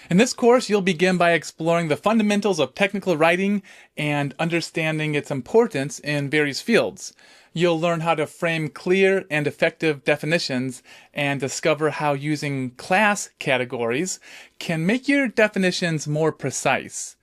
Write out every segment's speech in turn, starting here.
In this course, you'll begin by exploring the fundamentals of technical writing and understanding its importance in various fields. You'll learn how to frame clear and effective definitions and discover how using class categories can make your definitions more precise.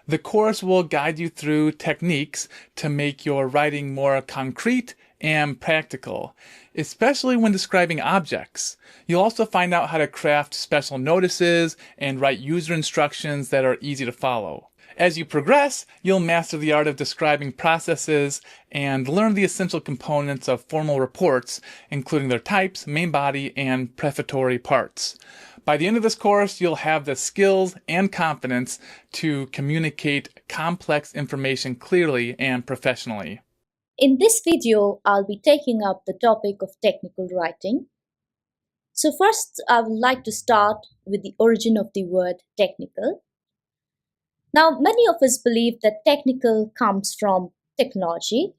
The course will guide you through techniques to make your writing more concrete and practical, especially when describing objects. You'll also find out how to craft special notices and write user instructions that are easy to follow. As you progress, you'll master the art of describing processes and learn the essential components of formal reports, including their types, main body, and prefatory parts. By the end of this course, you'll have the skills and confidence to communicate complex information clearly and professionally. In this video, I'll be taking up the topic of technical writing. So first, I would like to start with the origin of the word technical. Now, many of us believe that technical comes from technology,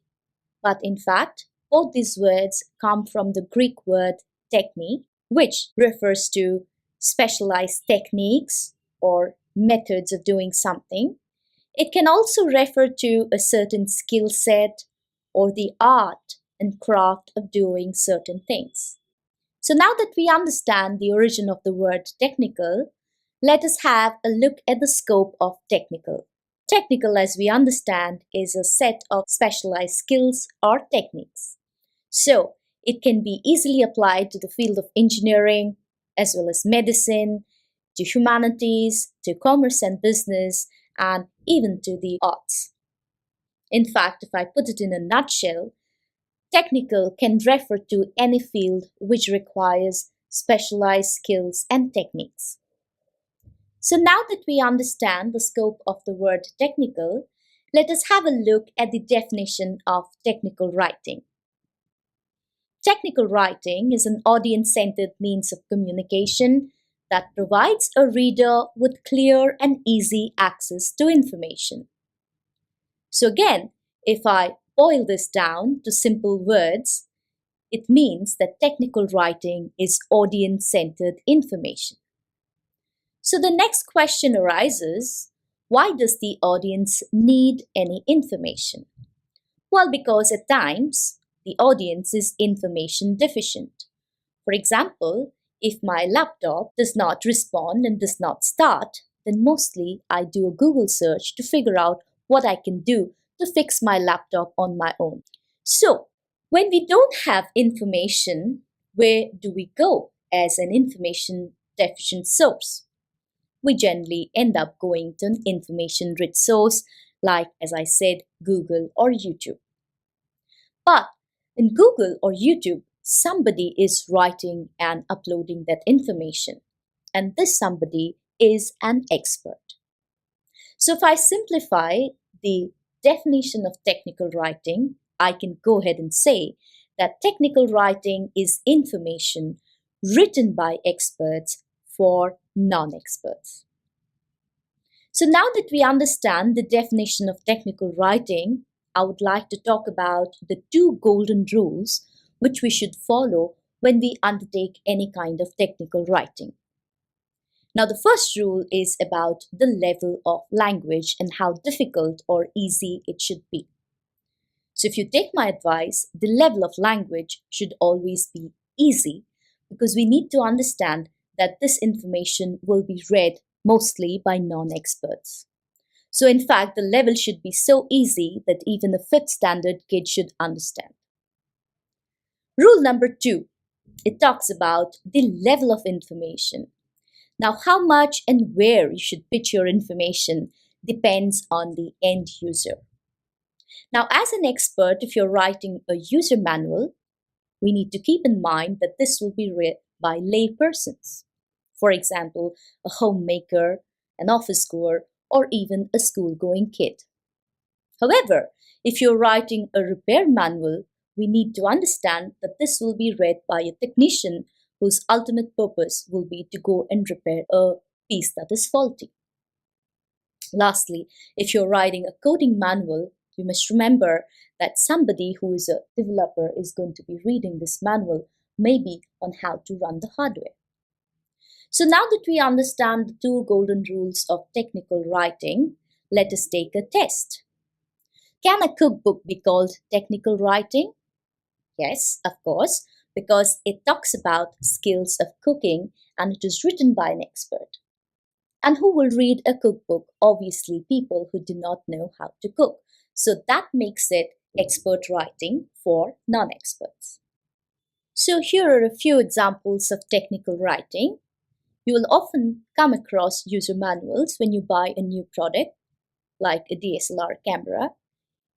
but in fact, both these words come from the Greek word techne, which refers to specialized techniques or methods of doing something. It can also refer to a certain skill set or the art and craft of doing certain things. So now that we understand the origin of the word technical, let us have a look at the scope of technical. Technical, as we understand, is a set of specialized skills or techniques. So it can be easily applied to the field of engineering, as well as medicine, to humanities, to commerce and business, and even to the arts. In fact, if I put it in a nutshell, technical can refer to any field which requires specialized skills and techniques. So now that we understand the scope of the word technical, let us have a look at the definition of technical writing. Technical writing is an audience-centered means of communication that provides a reader with clear and easy access to information. So again, if I boil this down to simple words, it means that technical writing is audience-centered information. So the next question arises, why does the audience need any information? Well, because at times, the audience is information deficient. For example, if my laptop does not respond and does not start, then mostly I do a Google search to figure out what I can do to fix my laptop on my own. So, when we don't have information, where do we go as an information deficient source? We generally end up going to an information-rich source like, as I said, Google or YouTube. But in Google or YouTube, somebody is writing and uploading that information, and this somebody is an expert. So if I simplify the definition of technical writing, I can go ahead and say that technical writing is information written by experts for non-experts. So now that we understand the definition of technical writing, I would like to talk about the two golden rules which we should follow when we undertake any kind of technical writing. Now, the first rule is about the level of language and how difficult or easy it should be. So if you take my advice, the level of language should always be easy because we need to understand that this information will be read mostly by non-experts. So in fact, the level should be so easy that even a 5th standard kid should understand. Rule number 2, it talks about the level of information. Now, how much and where you should pitch your information depends on the end user. Now, as an expert, if you're writing a user manual, we need to keep in mind that this will be read by lay persons. For example, a homemaker, an office goer, or even a school-going kid. However, if you're writing a repair manual, we need to understand that this will be read by a technician whose ultimate purpose will be to go and repair a piece that is faulty. Lastly, if you're writing a coding manual, you must remember that somebody who is a developer is going to be reading this manual, maybe on how to run the hardware. So now that we understand the two golden rules of technical writing, let us take a test. Can a cookbook be called technical writing? Yes, of course, because it talks about skills of cooking and it is written by an expert. And who will read a cookbook? Obviously, people who do not know how to cook. So that makes it expert writing for non-experts. So here are a few examples of technical writing. You will often come across user manuals when you buy a new product, like a DSLR camera.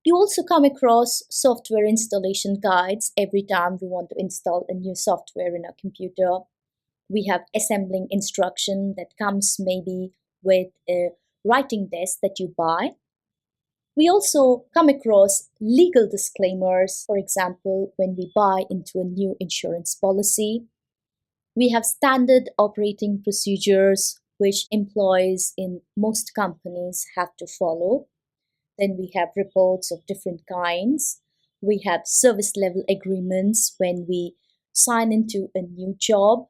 You also come across software installation guides every time we want to install a new software in our computer. We have assembling instruction that comes maybe with a writing desk that you buy. We also come across legal disclaimers, for example, when we buy into a new insurance policy. We have standard operating procedures which employees in most companies have to follow. Then we have reports of different kinds. We have service level agreements when we sign into a new job.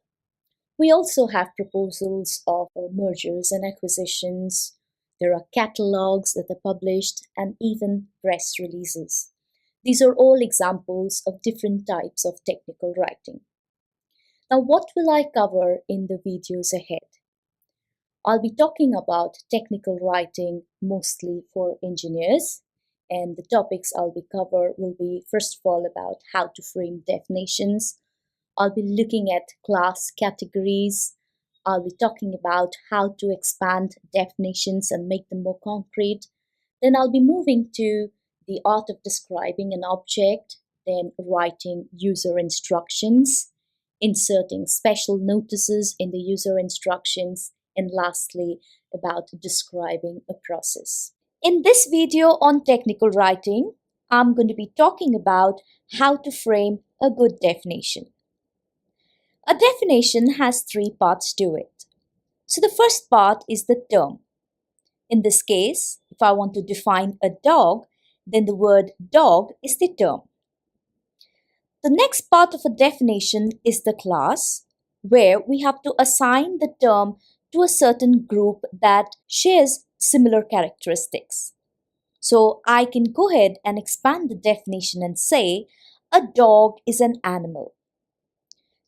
We also have proposals of mergers and acquisitions. There are catalogs that are published and even press releases. These are all examples of different types of technical writing. Now, what will I cover in the videos ahead? I'll be talking about technical writing mostly for engineers, and the topics I'll be cover will be first of all about how to frame definitions. I'll be looking at class categories. I'll be talking about how to expand definitions and make them more concrete. Then I'll be moving to the art of describing an object, then writing user instructions, inserting special notices in the user instructions, and lastly, about describing a process. In this video on technical writing, I'm going to be talking about how to frame a good definition. A definition has three parts to it. So the first part is the term. In this case, if I want to define a dog, then the word dog is the term. The next part of a definition is the class, where we have to assign the term to a certain group that shares similar characteristics. So I can go ahead and expand the definition and say a dog is an animal.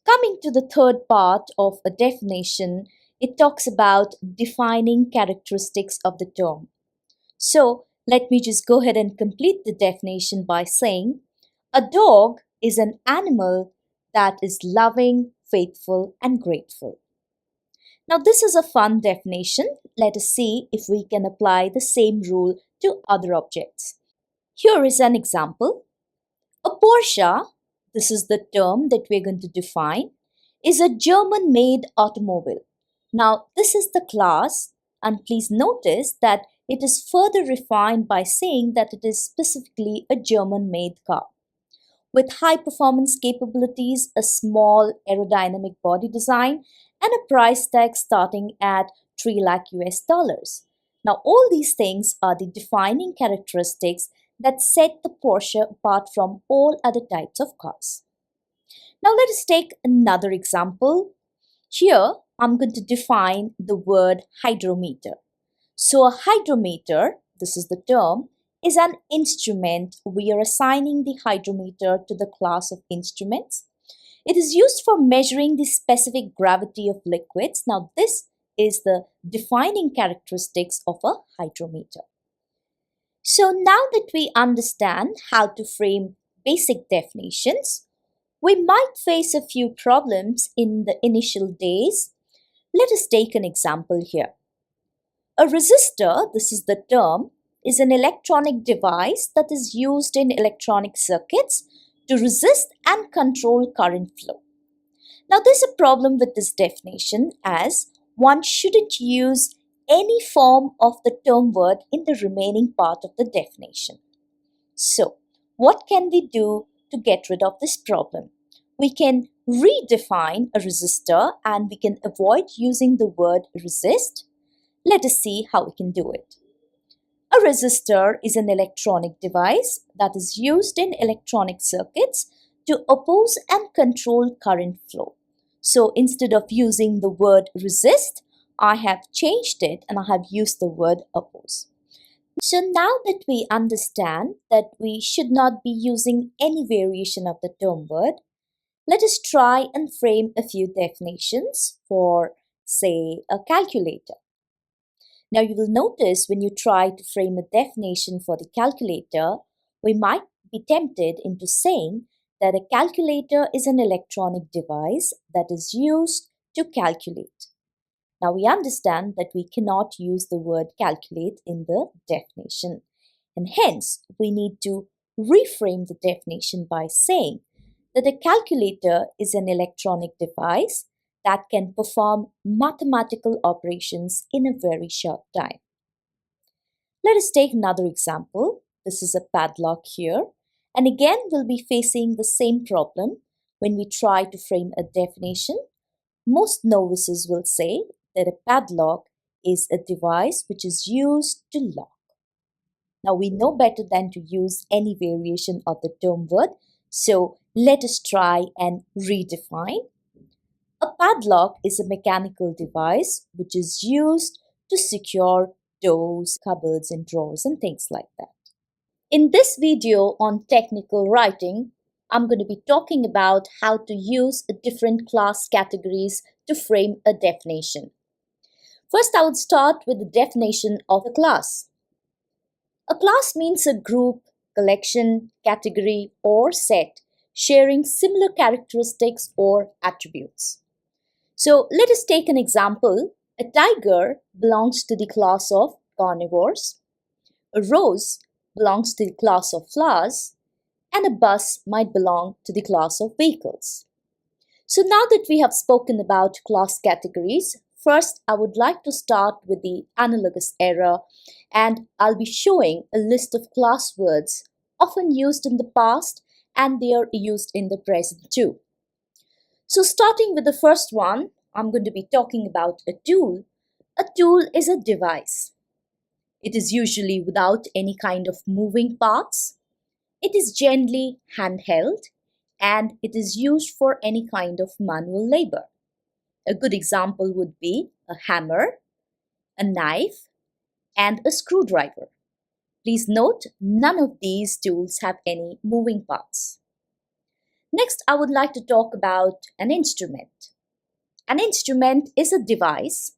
Coming to the third part of a definition, it talks about defining characteristics of the term. So let me just go ahead and complete the definition by saying a dog is an animal that is loving, faithful, and grateful. Now, this is a fun definition. Let us see if we can apply the same rule to other objects. Here is an example. A Porsche, this is the term that we're going to define, is a German-made automobile. Now, this is the class, and please notice that it is further refined by saying that it is specifically a German-made car. With high performance capabilities, a small aerodynamic body design, and a price tag starting at $3 lakh US. Now, all these things are the defining characteristics that set the Porsche apart from all other types of cars. Now, let us take another example. Here, I'm going to define the word hydrometer. So, a hydrometer, this is the term, is an instrument. We are assigning the hydrometer to the class of instruments. It is used for measuring the specific gravity of liquids. Now, this is the defining characteristics of a hydrometer. So now that we understand how to frame basic definitions, we might face a few problems in the initial days. Let us take an example here. A resistor, this is the term, is an electronic device that is used in electronic circuits to resist and control current flow. Now, there's a problem with this definition as one shouldn't use any form of the term word in the remaining part of the definition. So, what can we do to get rid of this problem? We can redefine a resistor and we can avoid using the word resist. Let us see how we can do it. A resistor is an electronic device that is used in electronic circuits to oppose and control current flow. So instead of using the word resist, I have changed it and I have used the word oppose. So now that we understand that we should not be using any variation of the term word, let us try and frame a few definitions for, say, a calculator. Now you will notice when you try to frame a definition for the calculator, we might be tempted into saying that a calculator is an electronic device that is used to calculate. Now we understand that we cannot use the word calculate in the definition, and hence we need to reframe the definition by saying that a calculator is an electronic device that can perform mathematical operations in a very short time. Let us take another example. This is a padlock here, and again we'll be facing the same problem when we try to frame a definition. Most novices will say that a padlock is a device which is used to lock. Now we know better than to use any variation of the term word, so let us try and redefine. A padlock is a mechanical device which is used to secure doors, cupboards, and drawers and things like that. In this video on technical writing, I'm going to be talking about how to use different class categories to frame a definition. First, I would start with the definition of a class. A class means a group, collection, category, or set sharing similar characteristics or attributes. So let us take an example. A tiger belongs to the class of carnivores. A rose belongs to the class of flowers, and a bus might belong to the class of vehicles. So now that we have spoken about class categories, first I would like to start with the analogous era, and I'll be showing a list of class words often used in the past and they are used in the present too. So starting with the first one, I'm going to be talking about a tool. A tool is a device. It is usually without any kind of moving parts. It is generally handheld and it is used for any kind of manual labor. A good example would be a hammer, a knife, and a screwdriver. Please note, none of these tools have any moving parts. Next, I would like to talk about an instrument. An instrument is a device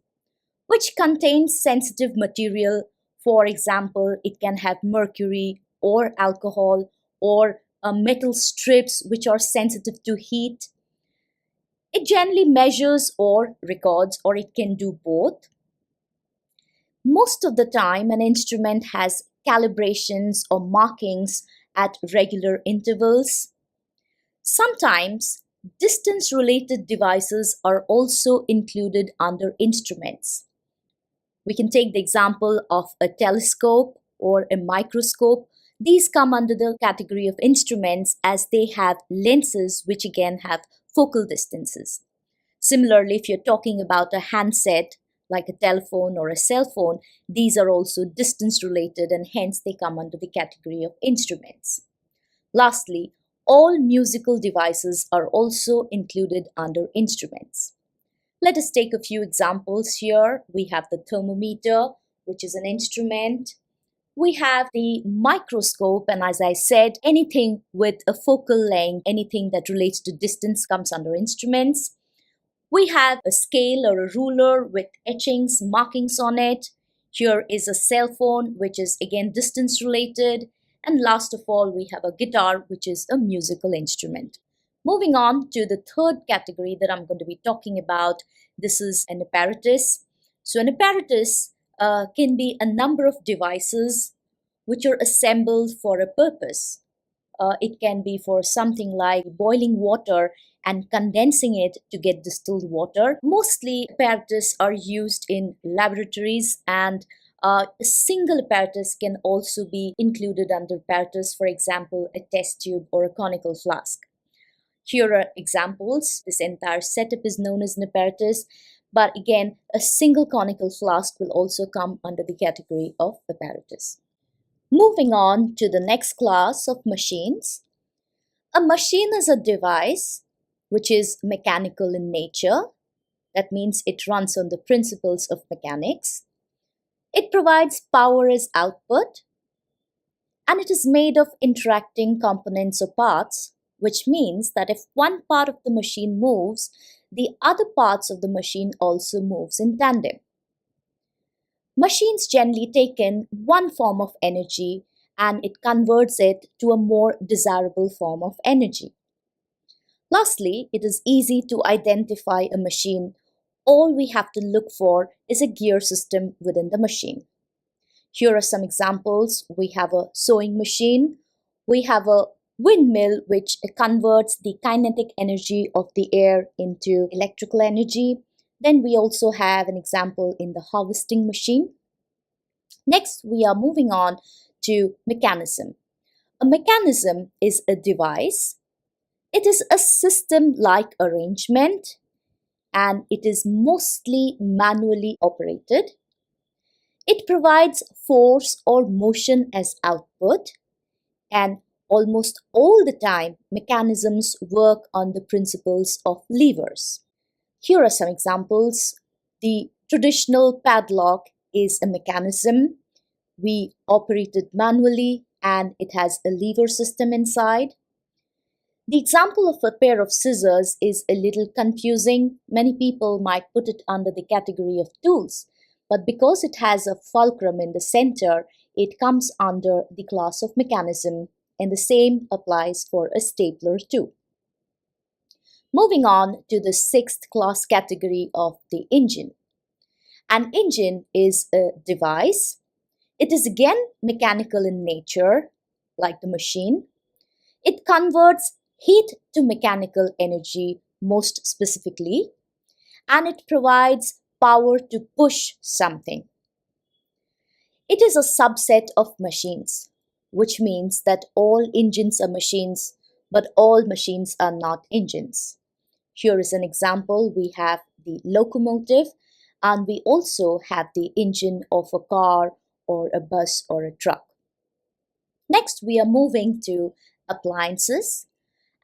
which contains sensitive material. For example, it can have mercury or alcohol or metal strips which are sensitive to heat. It generally measures or records, or it can do both. Most of the time, an instrument has calibrations or markings at regular intervals. Sometimes, distance-related devices are also included under instruments. We can take the example of a telescope or a microscope. These come under the category of instruments as they have lenses which again have focal distances. Similarly, if you're talking about a handset like a telephone or a cell phone, these are also distance related and hence they come under the category of instruments. Lastly, all musical devices are also included under instruments. Let us take a few examples here. We have the thermometer, which is an instrument. We have the microscope, and as I said, anything with a focal length, anything that relates to distance comes under instruments. We have a scale or a ruler with etchings, markings on it. Here is a cell phone, which is again distance related. And last of all, we have a guitar, which is a musical instrument. Moving on to the third category that I'm going to be talking about, this is an apparatus. So an apparatus can be a number of devices which are assembled for a purpose. It can be for something like boiling water and condensing it to get distilled water. Mostly apparatus are used in laboratories, and a single apparatus can also be included under apparatus, for example, a test tube or a conical flask. Here are examples. This entire setup is known as an apparatus, but again, a single conical flask will also come under the category of apparatus. Moving on to the next class of machines. A machine is a device which is mechanical in nature. That means it runs on the principles of mechanics. It provides power as output, and it is made of interacting components or parts, which means that if one part of the machine moves, the other parts of the machine also moves in tandem. Machines generally take in one form of energy and it converts it to a more desirable form of energy. Lastly, it is easy to identify a machine. All we have to look for is a gear system within the machine. Here are some examples. We have a sewing machine. We have a windmill which converts the kinetic energy of the air into electrical energy. Then we also have an example in the harvesting machine. Next, we are moving on to mechanism. A mechanism is a device. It is a system-like arrangement and it is mostly manually operated. It provides force or motion as output, and almost all the time mechanisms work on the principles of levers. Here are some examples. The traditional padlock is a mechanism. We operate it manually and it has a lever system inside. The example of a pair of scissors is a little confusing. Many people might put it under the category of tools, but because it has a fulcrum in the center, it comes under the class of mechanism, and the same applies for a stapler too. Moving on to the sixth class category of the engine. An engine is a device. It is again mechanical in nature, like the machine. It converts heat to mechanical energy most specifically, and it provides power to push something. It is a subset of machines, which means that all engines are machines, but all machines are not engines. Here is an example. We have the locomotive, and we also have the engine of a car or a bus or a truck. Next, we are moving to appliances.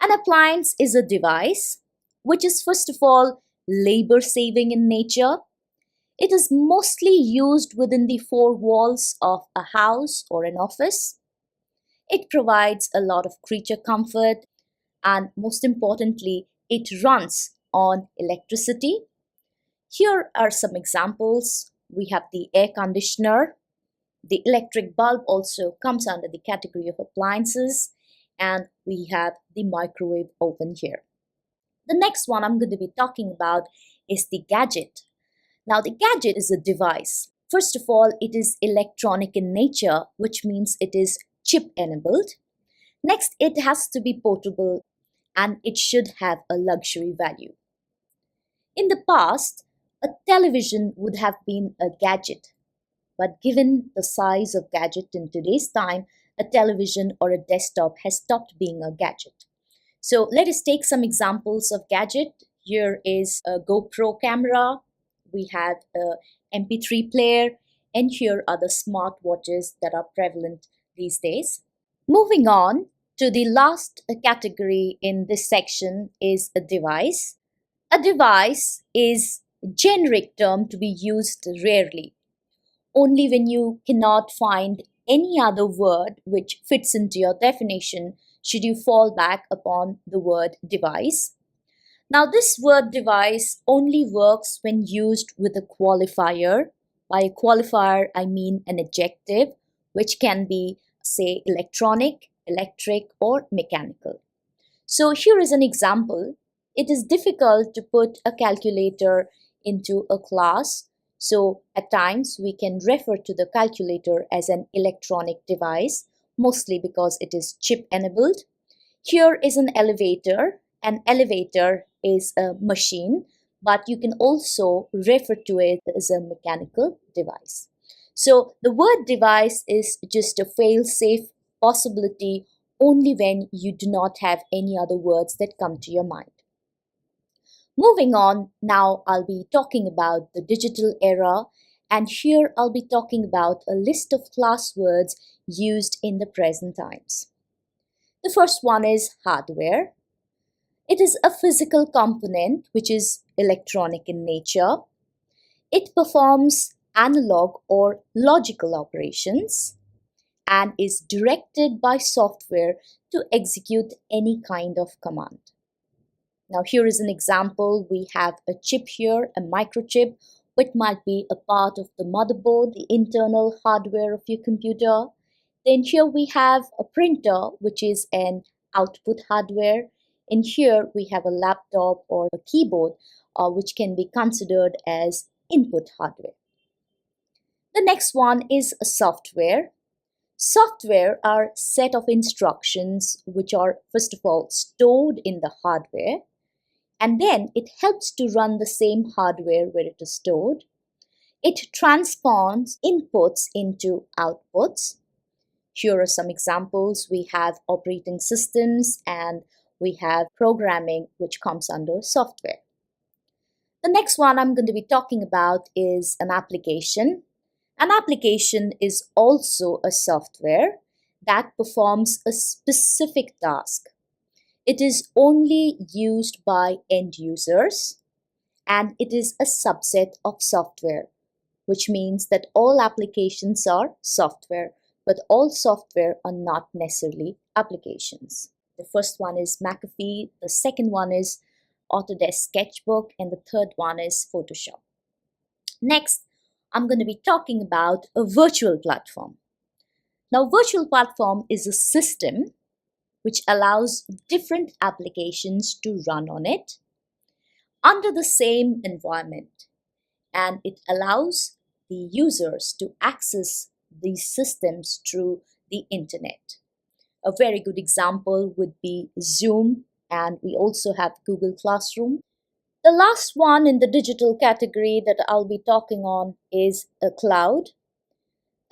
An appliance is a device which is first of all labor-saving in nature. It is mostly used within the four walls of a house or an office. It provides a lot of creature comfort, and most importantly, it runs on electricity. Here are some examples. We have the air conditioner. The electric bulb also comes under the category of appliances, and we have the microwave oven here. The next one I'm going to be talking about is the gadget. Now, the gadget is a device. First of all, it is electronic in nature, which means it is chip enabled. Next, it has to be portable and it should have a luxury value. In the past, a television would have been a gadget, but given the size of gadget in today's time, a television or a desktop has stopped being a gadget. So let us take some examples of gadget. Here is a GoPro camera. We have a MP3 player, and here are the smartwatches that are prevalent these days. Moving on to the last category in this section is a device. A device is a generic term to be used rarely. Only when you cannot find any other word which fits into your definition should you fall back upon the word device. Now, this word device only works when used with a qualifier. By a qualifier, I mean an adjective, which can be, say, electronic, electric, or mechanical. So here is an example. It is difficult to put a calculator into a class. So at times we can refer to the calculator as an electronic device, mostly because it is chip enabled. Here is an elevator. An elevator is a machine, but you can also refer to it as a mechanical device. So the word device is just a fail-safe possibility only when you do not have any other words that come to your mind. Moving on, now I'll be talking about the digital era, and here I'll be talking about a list of class words used in the present times. The first one is hardware. It is a physical component which is electronic in nature. It performs analog or logical operations and is directed by software to execute any kind of command. Now here is an example. We have a chip here, a microchip, which might be a part of the motherboard, the internal hardware of your computer. Then here we have a printer, which is an output hardware. And here we have a laptop or a keyboard, which can be considered as input hardware. The next one is a software. Software are set of instructions which are first of all stored in the hardware, and then it helps to run the same hardware where it is stored. It transforms inputs into outputs. Here are some examples. We have operating systems and we have programming, which comes under software. The next one I'm going to be talking about is an application. An application is also a software that performs a specific task. It is only used by end users, and it is a subset of software, which means that all applications are software, but all software are not necessarily applications. The first one is McAfee, the second one is Autodesk Sketchbook, and the third one is Photoshop. Next, I'm going to be talking about a virtual platform. Now, virtual platform is a system which allows different applications to run on it under the same environment, and it allows the users to access these systems through the internet. A very good example would be Zoom, and we also have Google Classroom. The last one in the digital category that I'll be talking on is a cloud.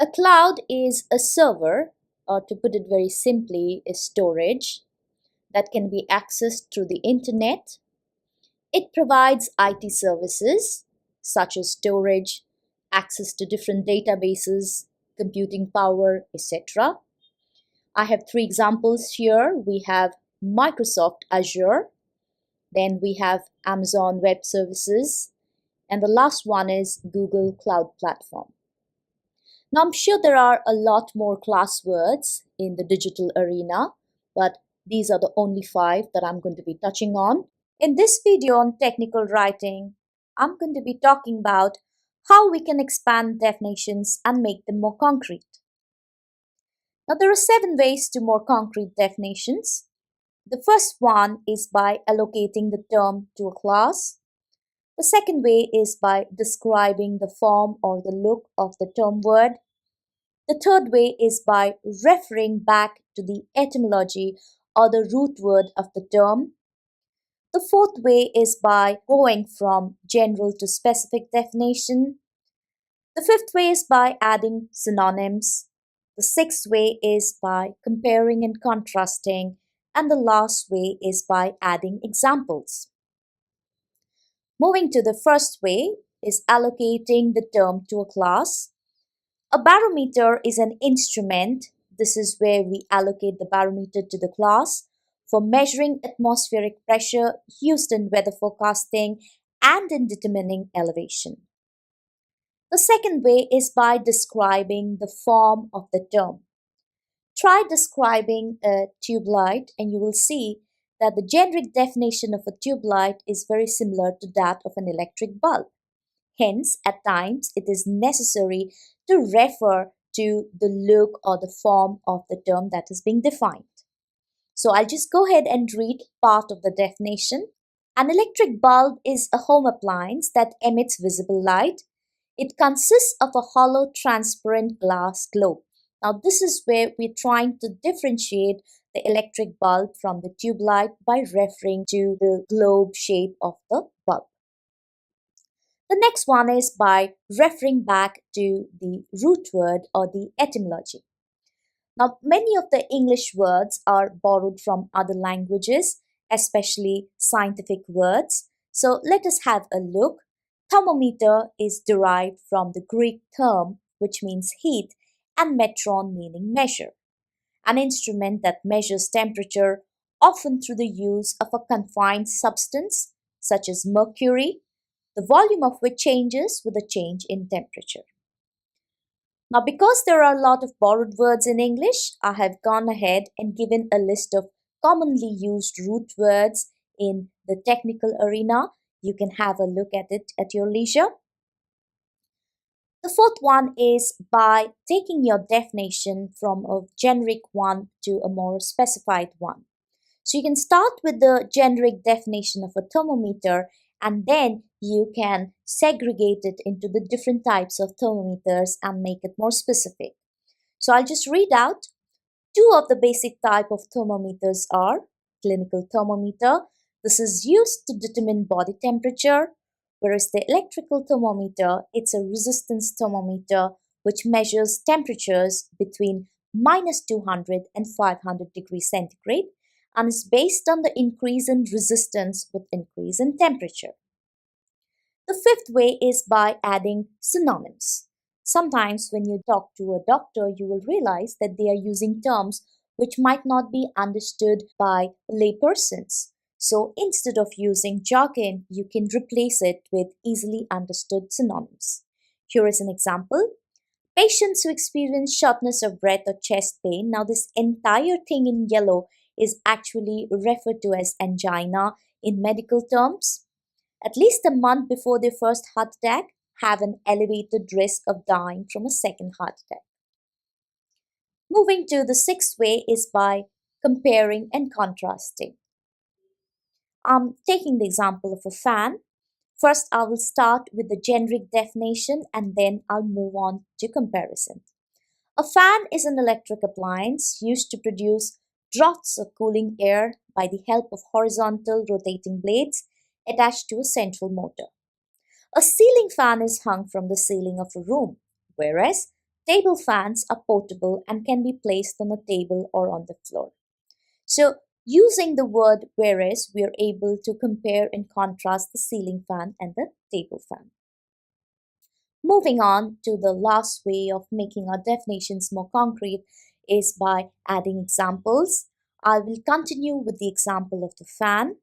A cloud is a server, or to put it very simply, is storage that can be accessed through the internet. It provides IT services such as storage, access to different databases, computing power, etc. I have three examples here. We have Microsoft Azure, then we have Amazon Web Services, and the last one is Google Cloud Platform. Now, I'm sure there are a lot more class words in the digital arena, but these are the only 5 that I'm going to be touching on. In this video on technical writing, I'm going to be talking about how we can expand definitions and make them more concrete. Now, there are 7 ways to more concrete definitions. The first one is by allocating the term to a class. The second way is by describing the form or the look of the term word. The third way is by referring back to the etymology or the root word of the term. The fourth way is by going from general to specific definition. The fifth way is by adding synonyms. The sixth way is by comparing and contrasting. And the last way is by adding examples. Moving to the first way is allocating the term to a class. A barometer is an instrument. This is where we allocate the barometer to the class for measuring atmospheric pressure used in weather forecasting and in determining elevation. The second way is by describing the form of the term. Try describing a tube light and you will see that the generic definition of a tube light is very similar to that of an electric bulb. Hence, at times, it is necessary to refer to the look or the form of the term that is being defined. So I'll just go ahead and read part of the definition. An electric bulb is a home appliance that emits visible light. It consists of a hollow, transparent glass globe. Now, this is where we're trying to differentiate the electric bulb from the tube light by referring to the globe shape of the bulb. The next one is by referring back to the root word or the etymology. Now, many of the English words are borrowed from other languages, especially scientific words. So let us have a look. Thermometer is derived from the Greek therm, which means heat, and metron meaning measure. An instrument that measures temperature often through the use of a confined substance, such as mercury, the volume of which changes with a change in temperature. Now, because there are a lot of borrowed words in English, I have gone ahead and given a list of commonly used root words in the technical arena. You can have a look at it at your leisure. The fourth one is by taking your definition from a generic one to a more specified one. So you can start with the generic definition of a thermometer, and then you can segregate it into the different types of thermometers and make it more specific. So I'll just read out. Two of the basic type of thermometers are clinical thermometer. This is used to determine body temperature, whereas the electrical thermometer, it's a resistance thermometer which measures temperatures between -200 and 500 degrees centigrade and is based on the increase in resistance with increase in temperature. The fifth way is by adding synonyms. Sometimes when you talk to a doctor, you will realize that they are using terms which might not be understood by laypersons. So instead of using jargon, you can replace it with easily understood synonyms. Here is an example. Patients who experience shortness of breath or chest pain, now this entire thing in yellow is actually referred to as angina in medical terms. At least a month before their first heart attack, have an elevated risk of dying from a second heart attack. Moving to the sixth way is by comparing and contrasting. I'm taking the example of a fan. First, I will start with the generic definition and then I'll move on to comparison. A fan is an electric appliance used to produce draughts of cooling air by the help of horizontal rotating blades attached to a central motor. A ceiling fan is hung from the ceiling of a room, whereas table fans are portable and can be placed on a table or on the floor. So, using the word whereas, we are able to compare and contrast the ceiling fan and the table fan. Moving on to the last way of making our definitions more concrete is by adding examples. I will continue with the example of the fan.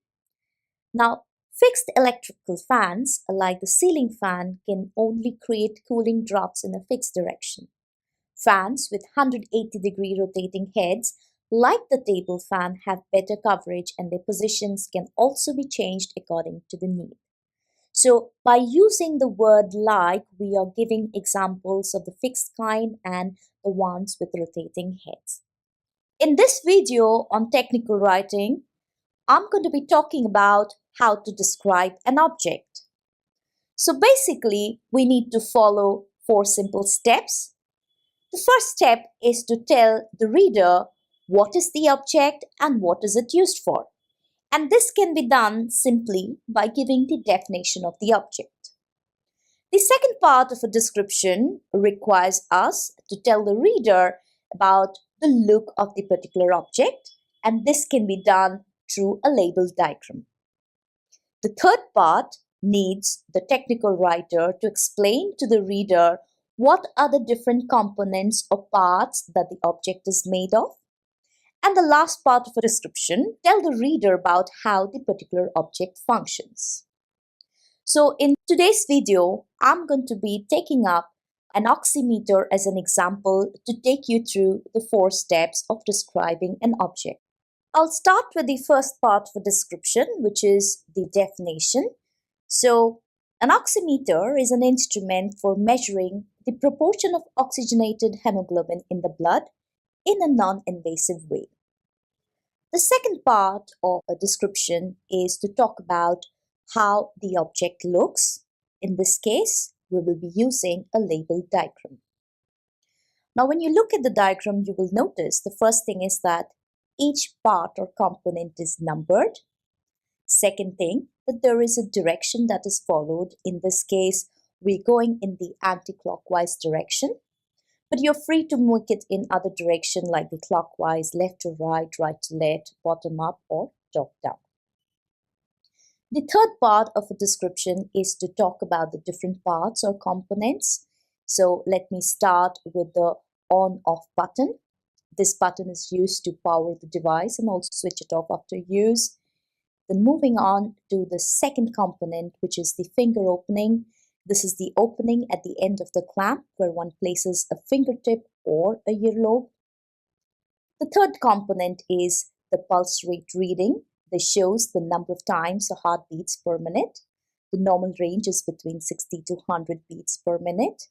Now, fixed electrical fans, like the ceiling fan, can only create cooling draughts in a fixed direction. Fans with 180-degree rotating heads, like the table fan, have better coverage and their positions can also be changed according to the need. So, by using the word like, we are giving examples of the fixed kind and the ones with rotating heads. In this video on technical writing, I'm going to be talking about how to describe an object. So basically, we need to follow 4 simple steps. The first step is to tell the reader what is the object and what is it used for. And this can be done simply by giving the definition of the object. The second part of a description requires us to tell the reader about the look of the particular object, and this can be done through a label diagram. The third part needs the technical writer to explain to the reader what are the different components or parts that the object is made of. And the last part of a description, tell the reader about how the particular object functions. So in today's video, I'm going to be taking up an oximeter as an example to take you through the 4 steps of describing an object. I'll start with the first part of a description, which is the definition. So an oximeter is an instrument for measuring the proportion of oxygenated hemoglobin in the blood in a non-invasive way. The second part of a description is to talk about how the object looks. In this case, we will be using a label diagram. Now, when you look at the diagram, you will notice the first thing is that each part or component is numbered. Second thing, that there is a direction that is followed. In this case, we're going in the anti-clockwise direction. But you're free to make it in other direction like the clockwise, left to right, right to left, bottom up or top down. The third part of a description is to talk about the different parts or components. So let me start with the on-off button. This button is used to power the device and also switch it off after use. Then moving on to the second component, which is the finger opening. This is the opening at the end of the clamp where one places a fingertip or a earlobe. The third component is the pulse rate reading. This shows the number of times a heart beats per minute. The normal range is between 60 to 100 beats per minute.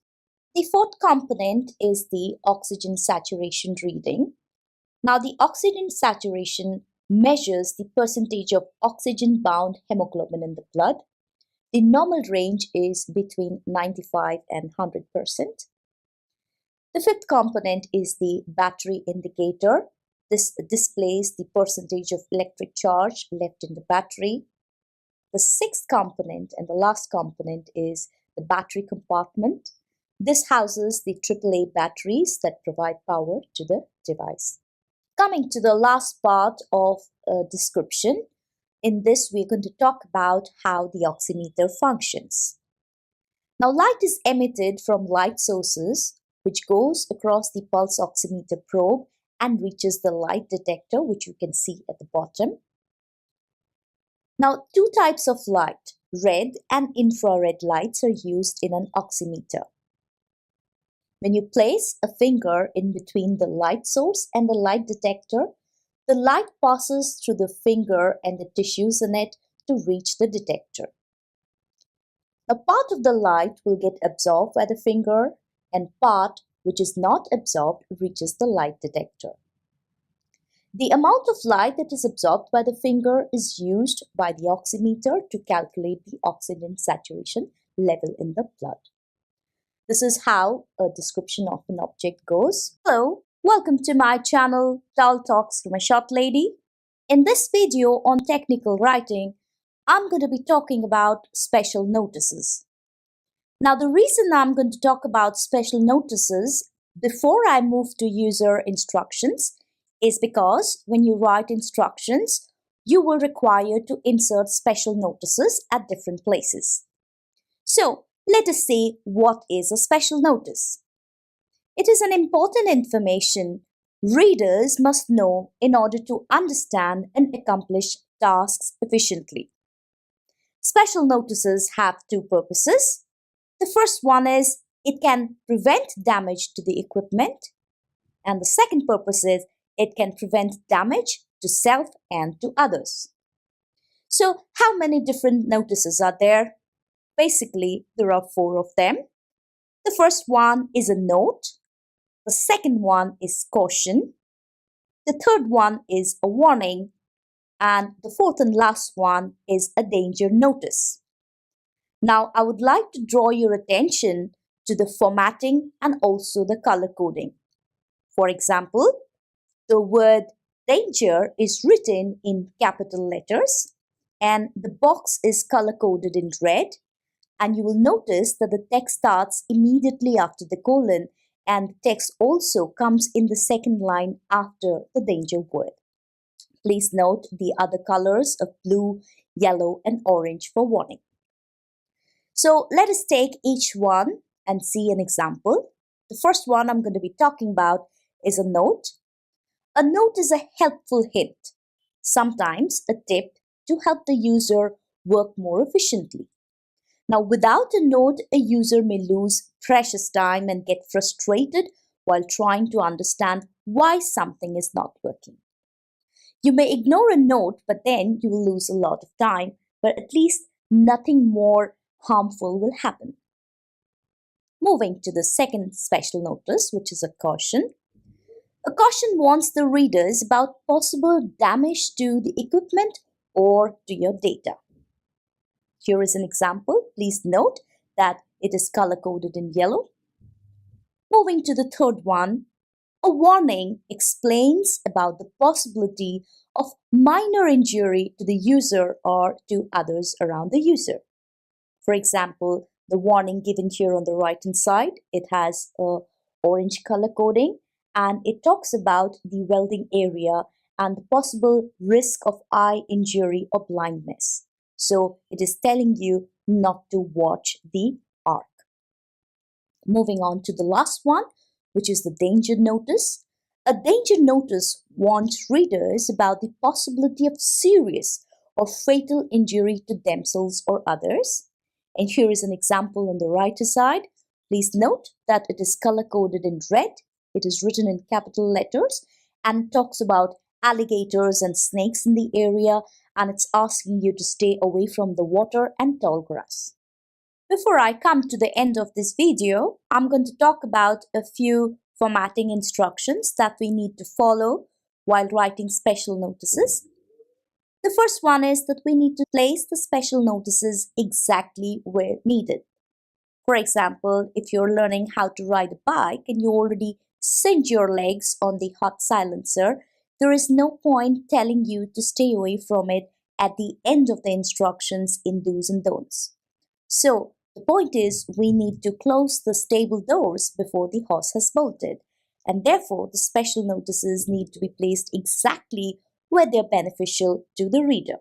The fourth component is the oxygen saturation reading. Now, the oxygen saturation measures the percentage of oxygen-bound hemoglobin in the blood. The normal range is between 95 and 100%. The fifth component is the battery indicator. This displays the percentage of electric charge left in the battery. The sixth component and the last component is the battery compartment. This houses the AAA batteries that provide power to the device. Coming to the last part of description, in this we're going to talk about how the oximeter functions. Now, light is emitted from light sources which goes across the pulse oximeter probe and reaches the light detector, which you can see at the bottom. Now, two types of light, red and infrared lights, are used in an oximeter. When you place a finger in between the light source and the light detector, the light passes through the finger and the tissues in it to reach the detector. A part of the light will get absorbed by the finger, and part which is not absorbed reaches the light detector. The amount of light that is absorbed by the finger is used by the oximeter to calculate the oxygen saturation level in the blood. This is how a description of an object goes. Hello, welcome to my channel, Dull Talks from a Short Lady. In this video on technical writing, I'm going to be talking about special notices. Now, the reason I'm going to talk about special notices before I move to user instructions is because when you write instructions, you will require to insert special notices at different places. So, let us see what is a special notice. It is an important information readers must know in order to understand and accomplish tasks efficiently. Special notices have two purposes. The first one is it can prevent damage to the equipment, and the second purpose is it can prevent damage to self and to others. So, how many different notices are there? Basically, there are 4 of them. The first one is a note. The second one is caution. The third one is a warning. And the fourth and last one is a danger notice. Now, I would like to draw your attention to the formatting and also the color coding. For example, the word danger is written in capital letters and the box is color coded in red. And you will notice that the text starts immediately after the colon and the text also comes in the second line after the danger word. Please note the other colors of blue, yellow, and orange for warning. So let us take each one and see an example. The first one I'm going to be talking about is a note. A note is a helpful hint, sometimes a tip to help the user work more efficiently. Now, without a note, a user may lose precious time and get frustrated while trying to understand why something is not working. You may ignore a note, but then you will lose a lot of time, but at least nothing more harmful will happen. Moving to the second special notice, which is a caution. A caution warns the readers about possible damage to the equipment or to your data. Here is an example. Please note that it is color-coded in yellow. Moving to the third one, a warning explains about the possibility of minor injury to the user or to others around the user. For example, the warning given here on the right-hand side, it has a orange color coding and it talks about the welding area and the possible risk of eye injury or blindness. So it is telling you not to watch the arc. Moving on to the last one, which is the danger notice. A danger notice warns readers about the possibility of serious or fatal injury to themselves or others. And here is an example on the right side. Please note that it is color-coded in red. It is written in capital letters and talks about alligators and snakes in the area, and it's asking you to stay away from the water and tall grass. Before I come to the end of this video, I'm going to talk about a few formatting instructions that we need to follow while writing special notices. The first one is that we need to place the special notices exactly where needed. For example, if you're learning how to ride a bike and you already singe your legs on the hot silencer, there is no point telling you to stay away from it at the end of the instructions in do's and don'ts. So, the point is we need to close the stable doors before the horse has bolted, and therefore the special notices need to be placed exactly where they're beneficial to the reader.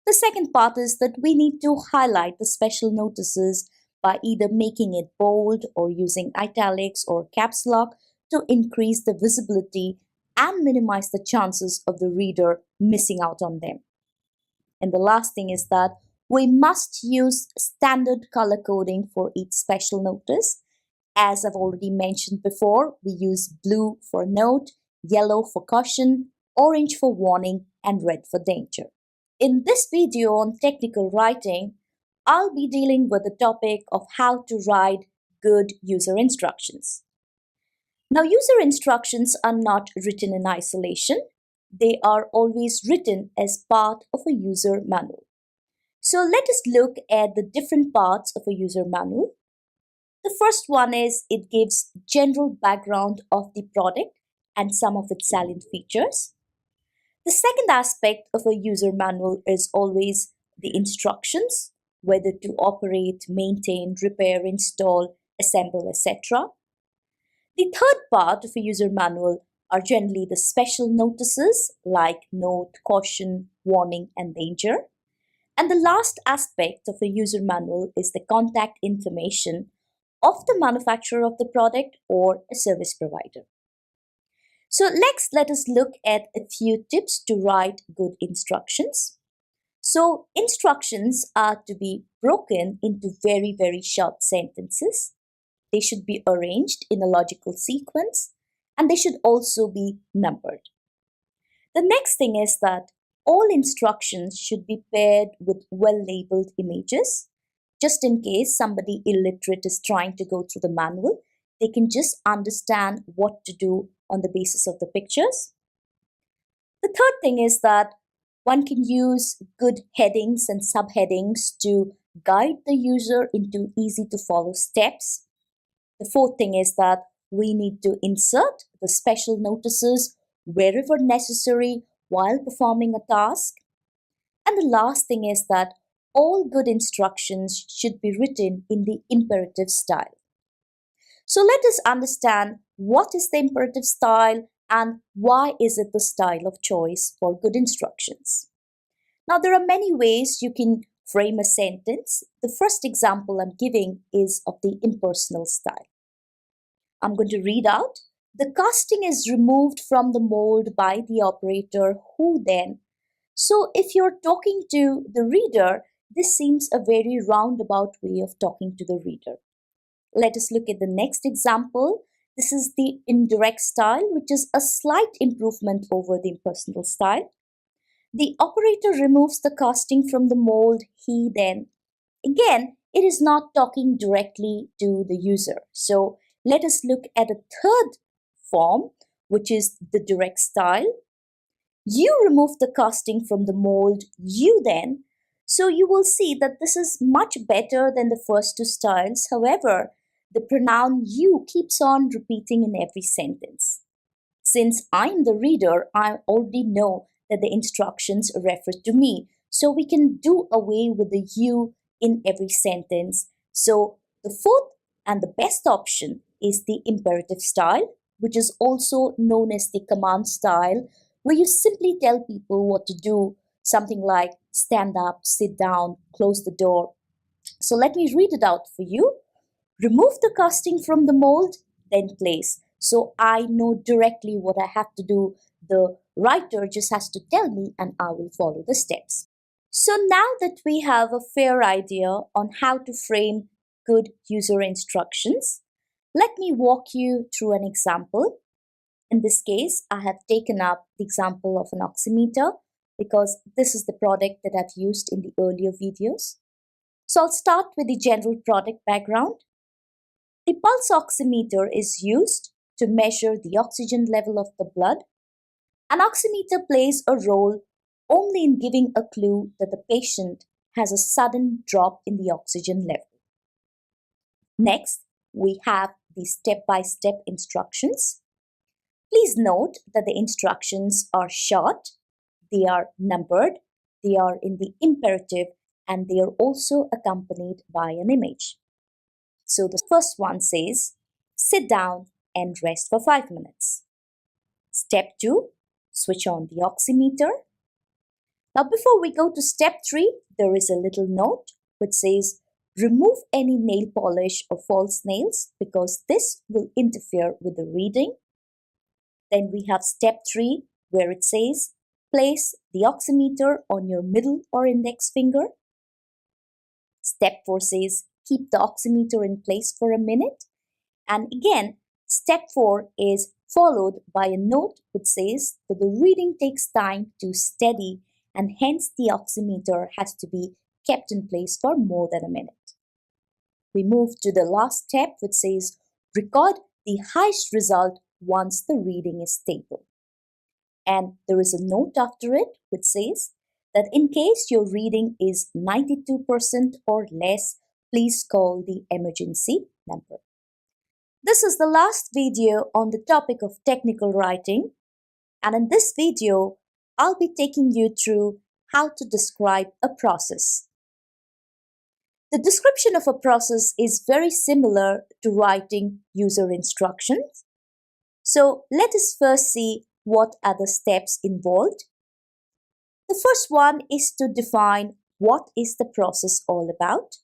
The second part is that we need to highlight the special notices by either making it bold or using italics or caps lock to increase the visibility and minimize the chances of the reader missing out on them. And the last thing is that we must use standard color coding for each special notice. As I've already mentioned before, we use blue for note, yellow for caution, orange for warning, and red for danger. In this video on technical writing, I'll be dealing with the topic of how to write good user instructions. Now, user instructions are not written in isolation. They are always written as part of a user manual. So let us look at the different parts of a user manual. The first one is it gives general background of the product and some of its salient features. The second aspect of a user manual is always the instructions, whether to operate, maintain, repair, install, assemble, etc. The third part of a user manual are generally the special notices like note, caution, warning, and danger. And the last aspect of a user manual is the contact information of the manufacturer of the product or a service provider. So next, let us look at a few tips to write good instructions. So instructions are to be broken into very, very short sentences. They should be arranged in a logical sequence, and they should also be numbered. The next thing is that all instructions should be paired with well-labeled images. Just in case somebody illiterate is trying to go through the manual, they can just understand what to do on the basis of the pictures. The third thing is that one can use good headings and subheadings to guide the user into easy to follow steps. The fourth thing is that we need to insert the special notices wherever necessary while performing a task. And the last thing is that all good instructions should be written in the imperative style. So let us understand what is the imperative style and why is it the style of choice for good instructions. Now, there are many ways you can frame a sentence. The first example I'm giving is of the impersonal style. I'm going to read out. The casting is removed from the mold by the operator who then. So if you're talking to the reader, this seems a very roundabout way of talking to the reader. Let us look at the next example. This is the indirect style, which is a slight improvement over the impersonal style. The operator removes the casting from the mold, he then. Again, it is not talking directly to the user. So let us look at a third form, which is the direct style. You remove the casting from the mold, you then. So you will see that this is much better than the first two styles. However, the pronoun you keeps on repeating in every sentence. Since I'm the reader, I already know that the instructions refer to me. So we can do away with the you in every sentence. So the fourth and the best option is the imperative style, which is also known as the command style, where you simply tell people what to do, something like stand up, sit down, close the door. So let me read it out for you. Remove the casting from the mold, then place. so I know directly what I have to do. The writer just has to tell me and I will follow the steps. So now that we have a fair idea on how to frame good user instructions, let me walk you through an example. In this case, I have taken up the example of an oximeter because this is the product that I've used in the earlier videos. So I'll start with the general product background. The pulse oximeter is used to measure the oxygen level of the blood. An oximeter plays a role only in giving a clue that the patient has a sudden drop in the oxygen level. Next, we have the step-by-step instructions. Please note that the instructions are short, they are numbered, they are in the imperative, and they are also accompanied by an image. So the first one says, sit down and rest for 5 minutes. Step 2, switch on the oximeter. Now before we go to step 3, there is a little note which says, remove any nail polish or false nails because this will interfere with the reading. Then we have step 3 where it says, place the oximeter on your middle or index finger. Step 4 says, keep the oximeter in place for a minute. And again, step 4 is followed by a note which says that the reading takes time to steady and hence the oximeter has to be kept in place for more than a minute. We move to the last step which says, record the highest result once the reading is stable. And there is a note after it which says that in case your reading is 92% or less, please call the emergency number. This is the last video on the topic of technical writing, and in this video, I'll be taking you through how to describe a process. The description of a process is very similar to writing user instructions. So let us first see what are the steps involved. The first one is to define what is the process all about.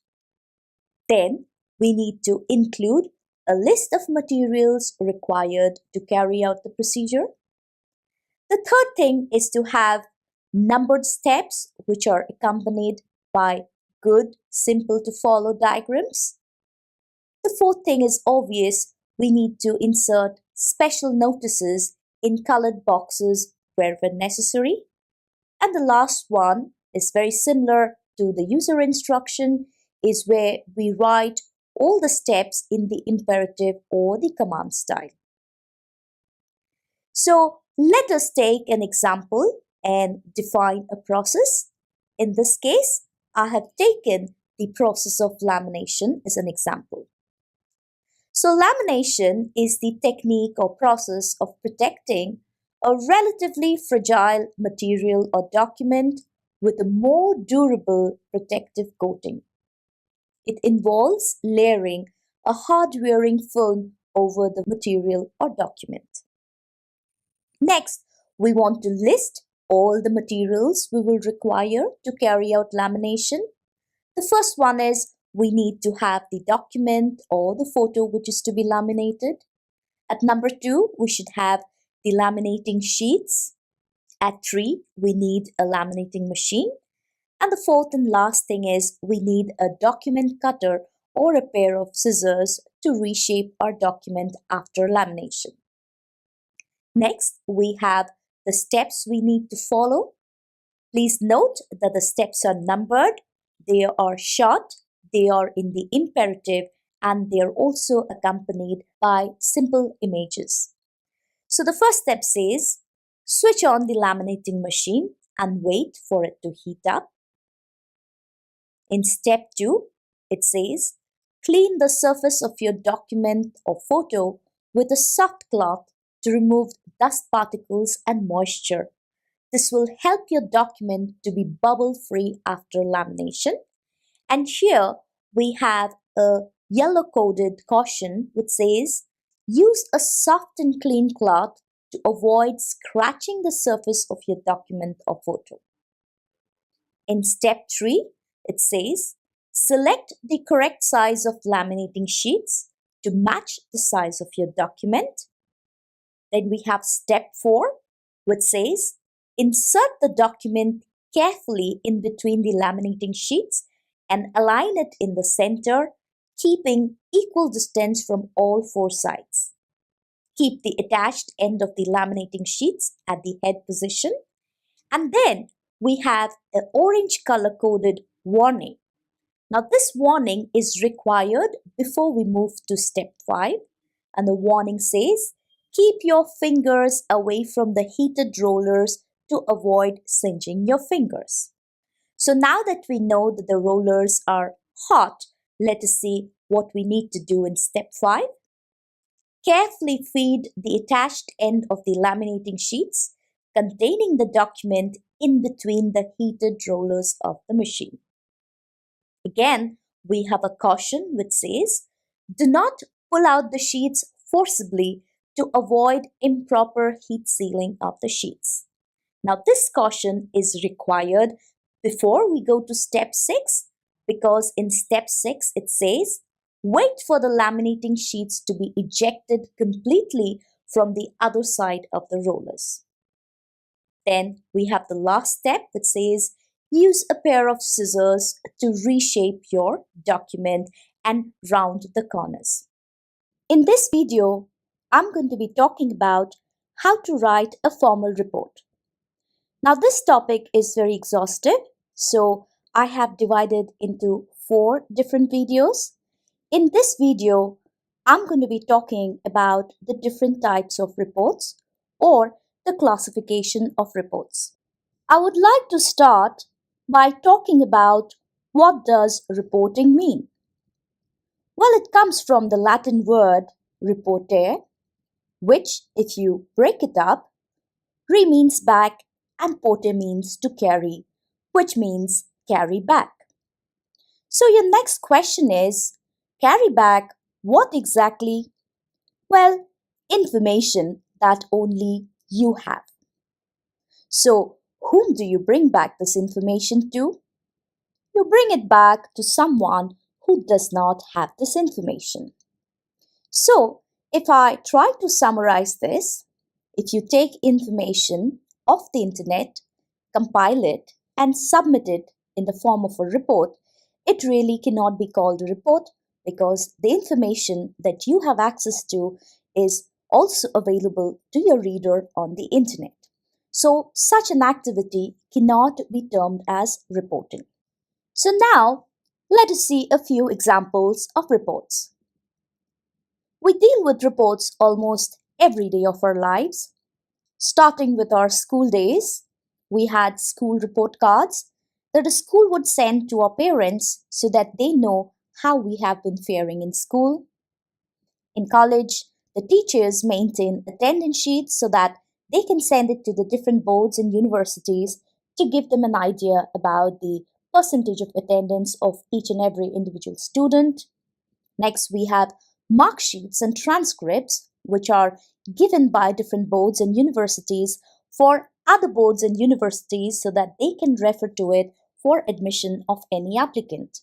Then we need to include a list of materials required to carry out the procedure. The third thing is to have numbered steps which are accompanied by good, simple to follow diagrams. The fourth thing is obvious. We need to insert special notices in colored boxes wherever necessary. And the last one is very similar to the user instruction, is where we write all the steps in the imperative or the command style. So let us take an example and define a process. In this case, I have taken the process of lamination as an example. So lamination is the technique or process of protecting a relatively fragile material or document with a more durable protective coating. It involves layering a hard-wearing film over the material or document. Next, we want to list all the materials we will require to carry out lamination. The first one is we need to have the document or the photo which is to be laminated. At number 2, we should have the laminating sheets. At 3, we need a laminating machine. And the fourth and last thing is we need a document cutter or a pair of scissors to reshape our document after lamination. Next, we have the steps we need to follow. Please note that the steps are numbered, they are short, they are in the imperative, and they are also accompanied by simple images. So the first step says, switch on the laminating machine and wait for it to heat up. In step 2, it says, clean the surface of your document or photo with a soft cloth to remove dust particles and moisture. This will help your document to be bubble-free after lamination. And here we have a yellow-coded caution which says, use a soft and clean cloth to avoid scratching the surface of your document or photo. In step 3, it says, select the correct size of laminating sheets to match the size of your document. Then we have step 4, which says insert the document carefully in between the laminating sheets and align it in the center, keeping equal distance from all 4 sides. Keep the attached end of the laminating sheets at the head position. And then we have an orange color-coded warning. Now this warning is required before we move to step 5. And the warning says, keep your fingers away from the heated rollers to avoid singeing your fingers. So now that we know that the rollers are hot, let us see what we need to do in step 5. Carefully feed the attached end of the laminating sheets containing the document in between the heated rollers of the machine. Again, we have a caution which says, do not pull out the sheets forcibly to avoid improper heat sealing of the sheets. Now, this caution is required before we go to step 6, because in step 6 it says, wait for the laminating sheets to be ejected completely from the other side of the rollers. Then we have the last step which says, use a pair of scissors to reshape your document and round the corners. In this video, I'm going to be talking about how to write a formal report. Now this topic is very exhaustive, so I have divided into 4 different videos. In this video, I'm going to be talking about the different types of reports or the classification of reports. I would like to start by talking about what does reporting mean. Well, it comes from the Latin word reportere, which, if you break it up, re means back and porte means to carry, which means carry back. So your next question is, carry back what exactly? Well, information that only you have. So, whom do you bring back this information to? You bring it back to someone who does not have this information. So, if I try to summarize this, if you take information off the internet, compile it, and submit it in the form of a report, it really cannot be called a report because the information that you have access to is also available to your reader on the internet. So such an activity cannot be termed as reporting. So now let us see a few examples of reports. We deal with reports almost every day of our lives. Starting with our school days, we had school report cards that the school would send to our parents so that they know how we have been faring in school. In college, the teachers maintain attendance sheets so that they can send it to the different boards and universities to give them an idea about the percentage of attendance of each and every individual student. Next, we have mark sheets and transcripts, which are given by different boards and universities for other boards and universities so that they can refer to it for admission of any applicant.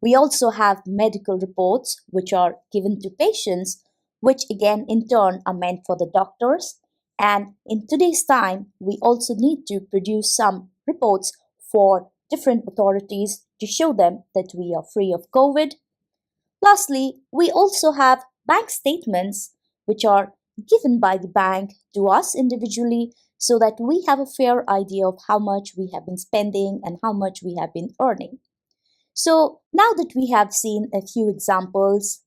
We also have medical reports, which are given to patients, which again in turn are meant for the doctors. And in today's time, we also need to produce some reports for different authorities to show them that we are free of COVID. Lastly, we also have bank statements, which are given by the bank to us individually so that we have a fair idea of how much we have been spending and how much we have been earning. So now that we have seen a few examples,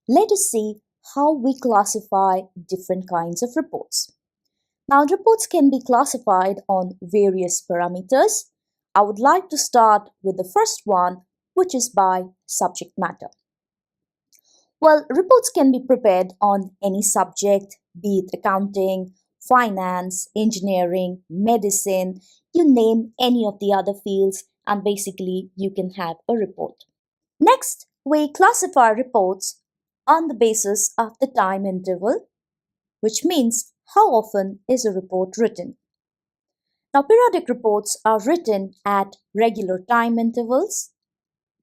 let us see how we classify different kinds of reports. Now, reports can be classified on various parameters. I would like to start with the first one, which is by subject matter. Well, reports can be prepared on any subject, be it accounting, finance, engineering, medicine, you name any of the other fields, and basically you can have a report. Next, we classify reports on the basis of the time interval, which means how often is a report written. Now, periodic reports are written at regular time intervals.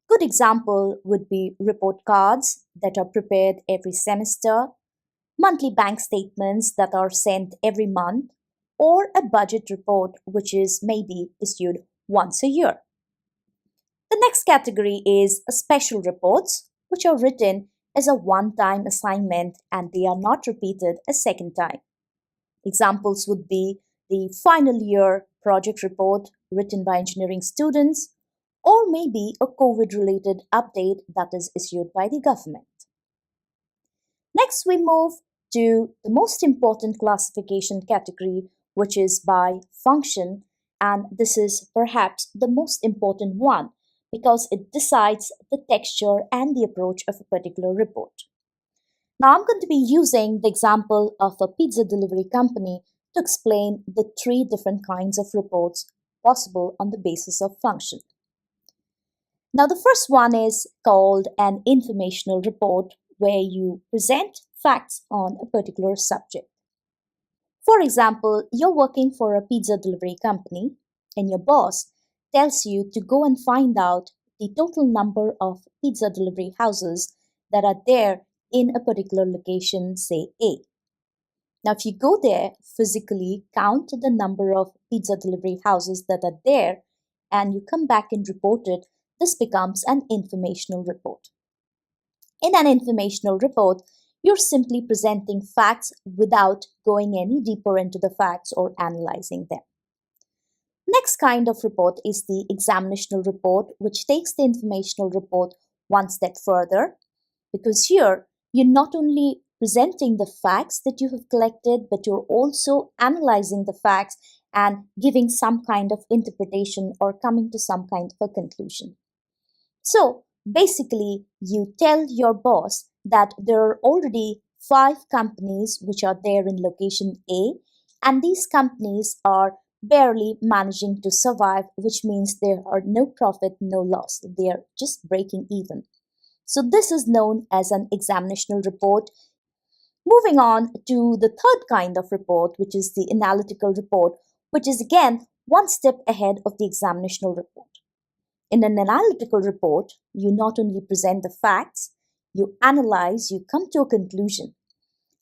Good example would be report cards that are prepared every semester. monthly bank statements that are sent every month, or a budget report which is maybe issued once a year. The next category is special reports, which are written as a one-time assignment and they are not repeated a second time. Examples would be the final year project report written by engineering students, or maybe a COVID-related update that is issued by the government. Next, we move to the most important classification category, which is by function, and this is perhaps the most important one because it decides the texture and the approach of a particular report. Now, I'm going to be using the example of a pizza delivery company to explain the three different kinds of reports possible on the basis of function. Now, the first one is called an informational report, where you present facts on a particular subject. For example, you're working for a pizza delivery company and your boss tells you to go and find out the total number of pizza delivery houses that are there in a particular location, say A. Now, if you go there, physically count the number of pizza delivery houses that are there, and you come back and report it, this becomes an informational report. In an informational report, you're simply presenting facts without going any deeper into the facts or analyzing them. Next kind of report is the examinational report, which takes the informational report one step further, because here you're not only presenting the facts that you have collected, but you're also analyzing the facts and giving some kind of interpretation or coming to some kind of a conclusion. So basically, you tell your boss that there are already 5 companies which are there in location A, and these companies are barely managing to survive, which means there are no profit, no loss. They are just breaking even. So this is known as an examinational report. Moving on to the third kind of report, which is the analytical report, which is again one step ahead of the examinational report. In an analytical report, you not only present the facts, you analyze, you come to a conclusion.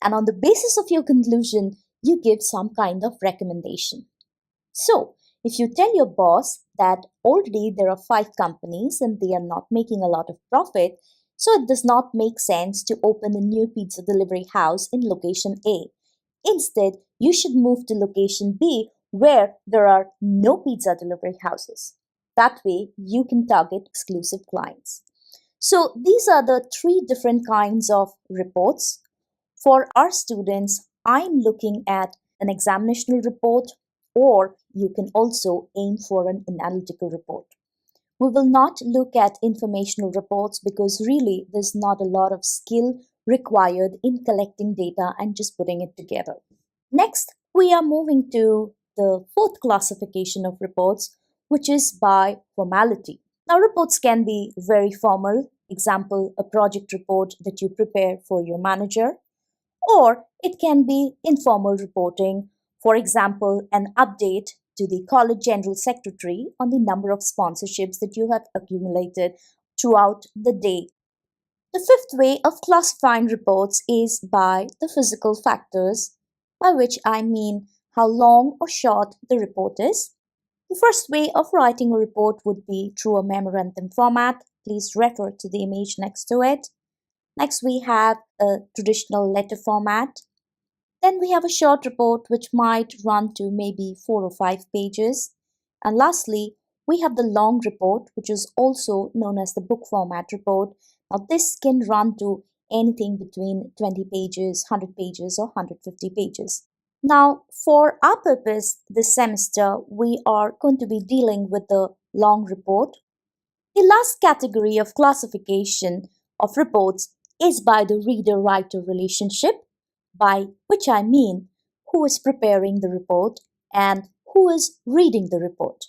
And on the basis of your conclusion, you give some kind of recommendation. So, if you tell your boss that already there are 5 companies and they are not making a lot of profit, so it does not make sense to open a new pizza delivery house in location A. Instead, you should move to location B where there are no pizza delivery houses. That way, you can target exclusive clients. So these are the 3 different kinds of reports. For our students, I'm looking at an examinational report, or you can also aim for an analytical report. We will not look at informational reports because really there's not a lot of skill required in collecting data and just putting it together. Next, we are moving to the 4th classification of reports, which is by formality. Now, reports can be very formal. Example, a project report that you prepare for your manager, or it can be informal reporting. For example, an update to the college general secretary on the number of sponsorships that you have accumulated throughout the day. The 5th way of classifying reports is by the physical factors, by which I mean how long or short the report is. The first way of writing a report would be through a memorandum format. Please refer to the image next to it. Next, we have a traditional letter format. Then we have a short report which might run to maybe 4 or 5 pages. And lastly, we have the long report, which is also known as the book format report. Now, this can run to anything between 20 pages, 100 pages, or 150 pages. Now, for our purpose this semester, we are going to be dealing with the long report. The last category of classification of reports is by the reader-writer relationship, by which I mean who is preparing the report and who is reading the report.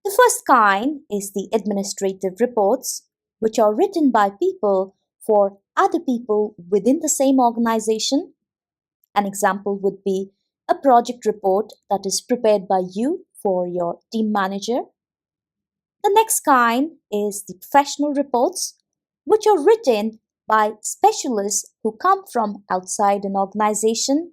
The first kind is the administrative reports, which are written by people for other people within the same organization. An example would be a project report that is prepared by you for your team manager. The next kind is the professional reports, which are written by specialists who come from outside an organization.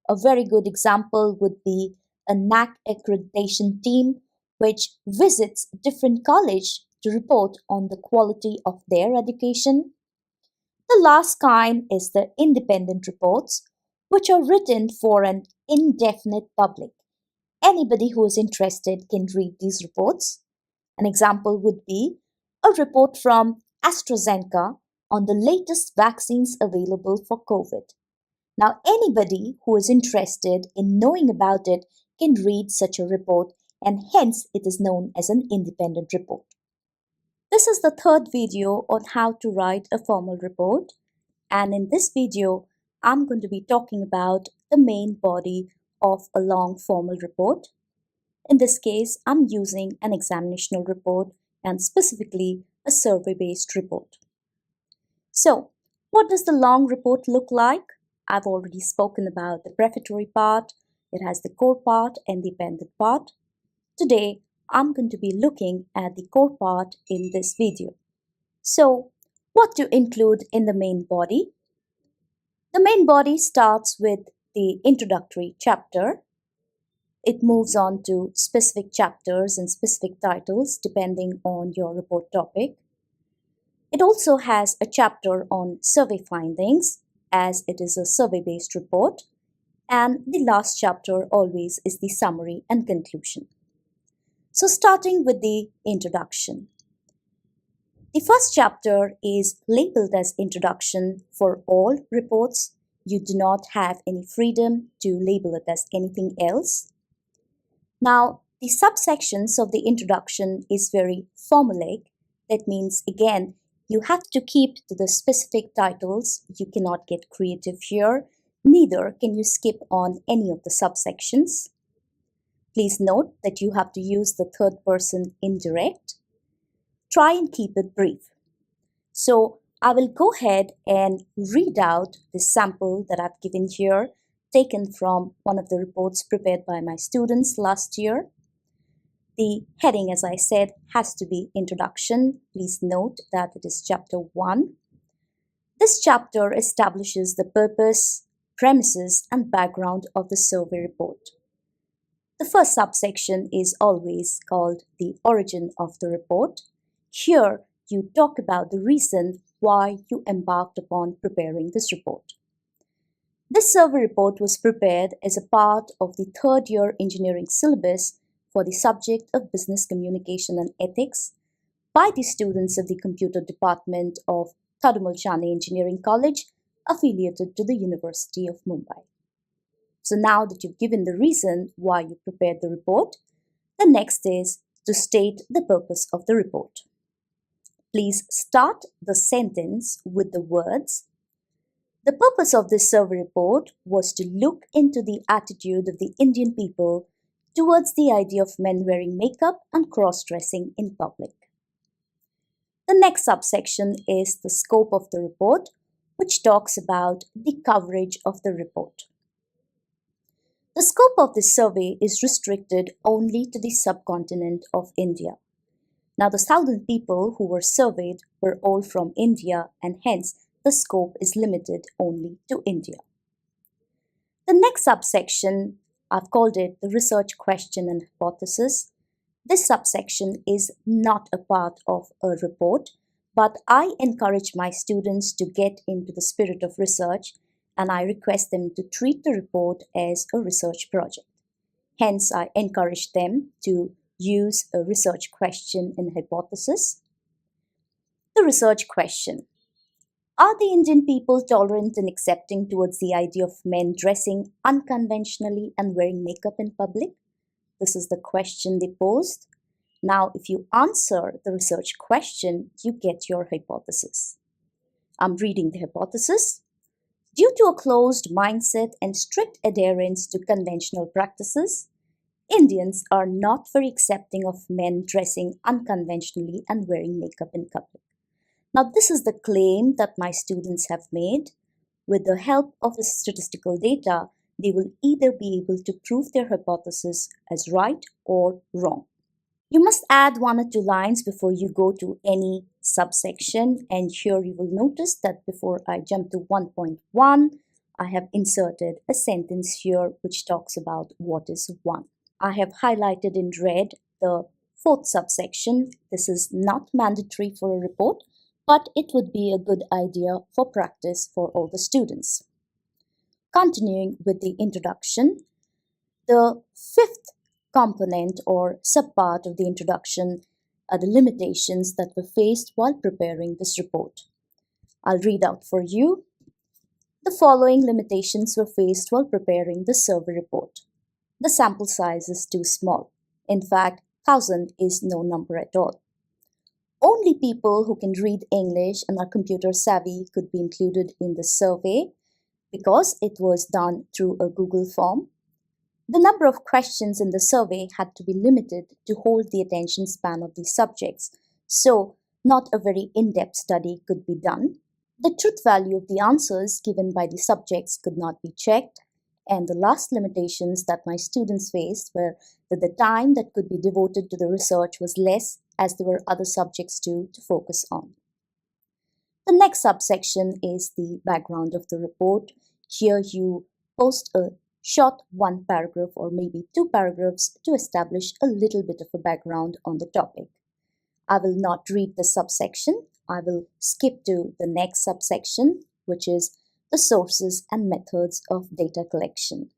A very good example would be a NAC accreditation team which visits different colleges to report on the quality of their education. The last kind is the independent reports, which are written for an indefinite public. Anybody who is interested can read these reports. An example would be a report from AstraZeneca on the latest vaccines available for COVID. Now, anybody who is interested in knowing about it can read such a report, and hence it is known as an independent report. This is the third video on how to write a formal report, and in this video, I'm going to be talking about the main body of a long formal report. In this case, I'm using an examinational report and specifically a survey-based report. So, what does the long report look like? I've already spoken about the prefatory part. It has the core part and the appended part. Today, I'm going to be looking at the core part in this video. So, what to include in the main body? The main body starts with the introductory chapter. It moves on to specific chapters and specific titles depending on your report topic. It also has a chapter on survey findings, as it is a survey-based report, and the last chapter always is the summary and conclusion. So starting with the introduction. The first chapter is labeled as introduction for all reports. You do not have any freedom to label it as anything else. Now, the subsections of the introduction is very formulaic. That means, again, you have to keep to the specific titles. You cannot get creative here. Neither can you skip on any of the subsections. Please note that you have to use the third person indirect. Try and keep it brief. So I will go ahead and read out the sample that I've given here, taken from one of the reports prepared by my students last year. The heading, as I said, has to be Introduction. Please note that it is Chapter 1. This chapter establishes the purpose, premises, and background of the survey report. The first subsection is always called the origin of the report. Here, you talk about the reason why you embarked upon preparing this report. This survey report was prepared as a part of the third-year engineering syllabus for the subject of business communication and ethics by the students of the computer department of Thadumulchane Engineering College, affiliated to the University of Mumbai. So now that you've given the reason why you prepared the report, the next is to state the purpose of the report. Please start the sentence with the words, "The purpose of this survey report was to look into the attitude of the Indian people towards the idea of men wearing makeup and cross-dressing in public." The next subsection is the scope of the report, which talks about the coverage of the report. The scope of this survey is restricted only to the subcontinent of India. Now, the southern people who were surveyed were all from India, and hence the scope is limited only to India. The next subsection, I've called it the research question and hypothesis. This subsection is not a part of a report, but I encourage my students to get into the spirit of research, and I request them to treat the report as a research project. Hence, I encourage them to use a research question and hypothesis. The research question. Are the Indian people tolerant and accepting towards the idea of men dressing unconventionally and wearing makeup in public? This is the question they posed. Now, if you answer the research question, you get your hypothesis. I'm reading the hypothesis. Due to a closed mindset and strict adherence to conventional practices, Indians are not very accepting of men dressing unconventionally and wearing makeup in public. Now, this is the claim that my students have made. With the help of the statistical data, they will either be able to prove their hypothesis as right or wrong. You must add 1 or 2 lines before you go to any subsection, and here you will notice that before I jump to 1.1, I have inserted a sentence here which talks about what is 1. I have highlighted in red the fourth subsection. This is not mandatory for a report, but it would be a good idea for practice for all the students. Continuing with the introduction, the fifth component or subpart of the introduction are the limitations that were faced while preparing this report. I'll read out for you. The following limitations were faced while preparing the survey report. The sample size is too small. In fact, 1,000 is no number at all. Only people who can read English and are computer savvy could be included in the survey because it was done through a Google form. The number of questions in the survey had to be limited to hold the attention span of the subjects, so not a very in-depth study could be done. The truth value of the answers given by the subjects could not be checked, and the last limitations that my students faced were that the time that could be devoted to the research was less, as there were other subjects too to focus on. The next subsection is the background of the report. Here you post a short one paragraph or maybe 2 paragraphs to establish a little bit of a background on the topic. I will not read the subsection. I will skip to the next subsection, which is the sources and methods of data collection.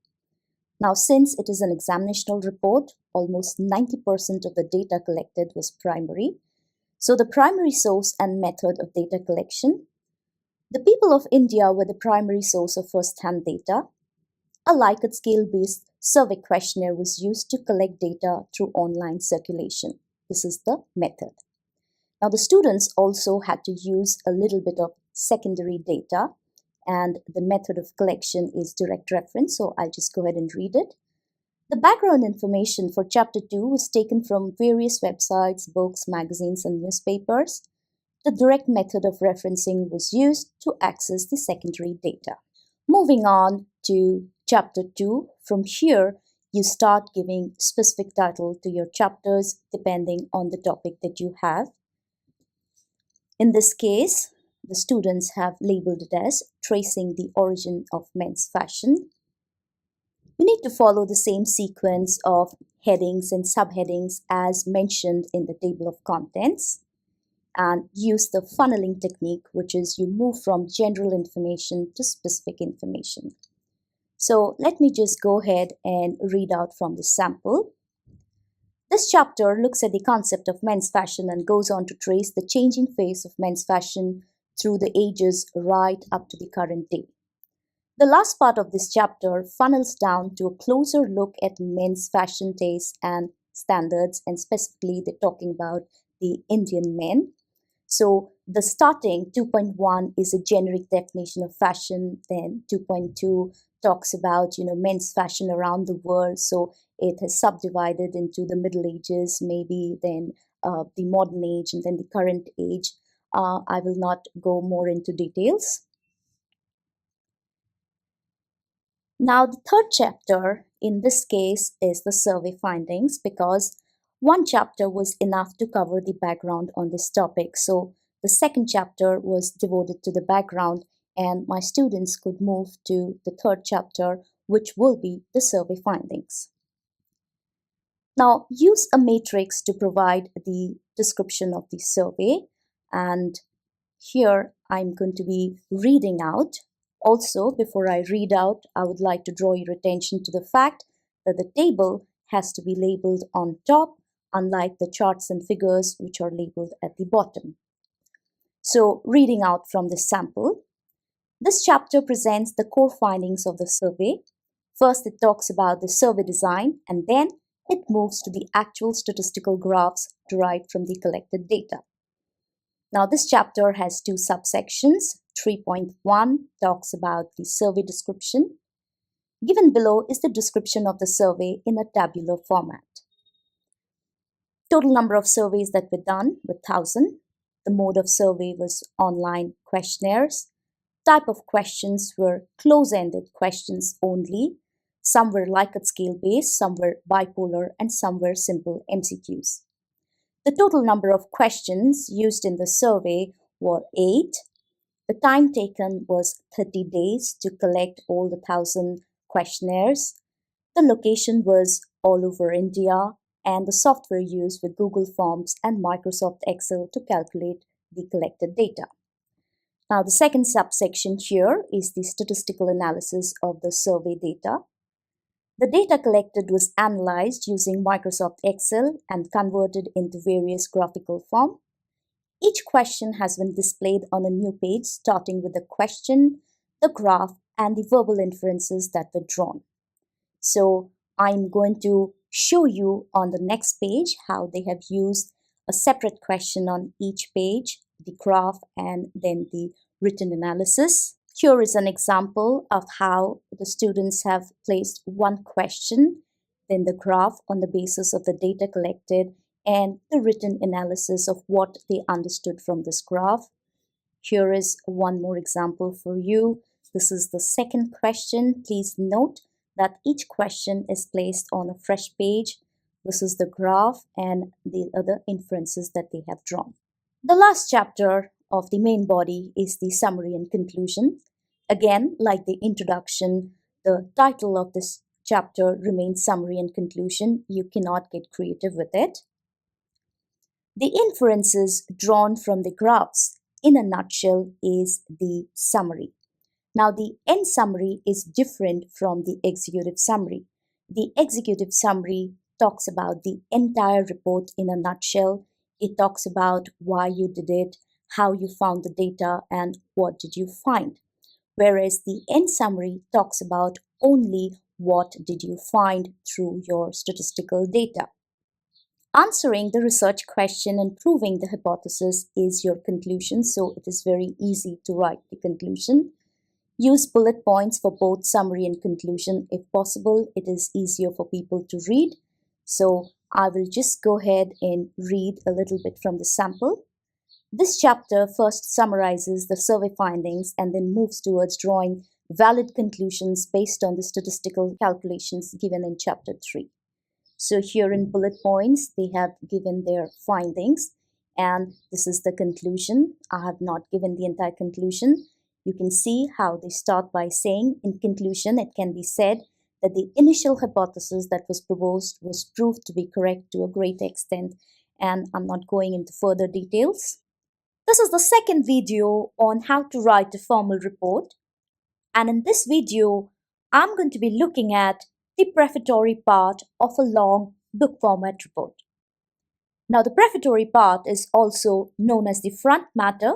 Now, since it is an examinational report, almost 90% of the data collected was primary. So the primary source and method of data collection. The people of India were the primary source of first-hand data. A Likert scale-based survey questionnaire was used to collect data through online circulation. This is the method. Now, the students also had to use a little bit of secondary data, and the method of collection is direct reference, so I'll just go ahead and read it. The background information for Chapter 2 was taken from various websites, books, magazines, and newspapers. The direct method of referencing was used to access the secondary data. Moving on to Chapter 2, from here you start giving specific title to your chapters depending on the topic that you have. In this case, the students have labeled it as Tracing the Origin of Men's Fashion. You need to follow the same sequence of headings and subheadings as mentioned in the table of contents, and use the funneling technique, which is you move from general information to specific information. So let me just go ahead and read out from the sample. This chapter looks at the concept of men's fashion and goes on to trace the changing face of men's fashion through the ages right up to the current day. The last part of this chapter funnels down to a closer look at men's fashion tastes and standards, and specifically they're talking about the Indian men. So the starting 2.1 is a generic definition of fashion, then 2.2 talks about men's fashion around the world, so it has subdivided into the Middle Ages, maybe then the modern age, and then the current age. I will not go more into details. Now, the third chapter in this case is the survey findings, because one chapter was enough to cover the background on this topic. So the second chapter was devoted to the background, and my students could move to the third chapter, which will be the survey findings. Now, use a matrix to provide the description of the survey, and here I'm going to be reading out. Also, before I read out, I would like to draw your attention to the fact that the table has to be labeled on top, unlike the charts and figures which are labeled at the bottom. So, reading out from the sample, this chapter presents the core findings of the survey. First, it talks about the survey design, and then it moves to the actual statistical graphs derived from the collected data. Now, this chapter has 2 subsections. 3.1 talks about the survey description. Given below is the description of the survey in a tabular format. Total number of surveys that were done were 1,000. The mode of survey was online questionnaires. Type of questions were close-ended questions only. Some were Likert scale based, some were bipolar, and some were simple MCQs. The total number of questions used in the survey were 8. The time taken was 30 days to collect all the 1,000 questionnaires. The location was all over India, and the software used were Google Forms and Microsoft Excel to calculate the collected data. Now, the second subsection here is the statistical analysis of the survey data. The data collected was analyzed using Microsoft Excel and converted into various graphical form. Each question has been displayed on a new page, starting with the question, the graph, and the verbal inferences that were drawn. So I'm going to show you on the next page how they have used a separate question on each page, the graph, and then the written analysis. Here is an example of how the students have placed one question, then the graph on the basis of the data collected, and the written analysis of what they understood from this graph. Here is one more example for you. This is the second question. Please note that each question is placed on a fresh page. This is the graph and the other inferences that they have drawn. The last chapter of the main body is the summary and conclusion. Again, like the introduction, the title of this chapter remains summary and conclusion. You cannot get creative with it. The inferences drawn from the graphs, in a nutshell, is the summary. Now, the end summary is different from the executive summary. The executive summary talks about the entire report in a nutshell. It talks about why you did it, how you found the data, and what did you find. Whereas the end summary talks about only what did you find through your statistical data. Answering the research question and proving the hypothesis is your conclusion, so it is very easy to write the conclusion. Use bullet points for both summary and conclusion. If possible, it is easier for people to read. So I will just go ahead and read a little bit from the sample. This chapter first summarizes the survey findings and then moves towards drawing valid conclusions based on the statistical calculations given in chapter 3. So here in bullet points, they have given their findings, and this is the conclusion. I have not given the entire conclusion. You can see how they start by saying, in conclusion, it can be said that the initial hypothesis that was proposed was proved to be correct to a great extent, and I'm not going into further details. This is the second video on how to write a formal report, and in this video, I'm going to be looking at the prefatory part of a long book format report. Now, the prefatory part is also known as the front matter.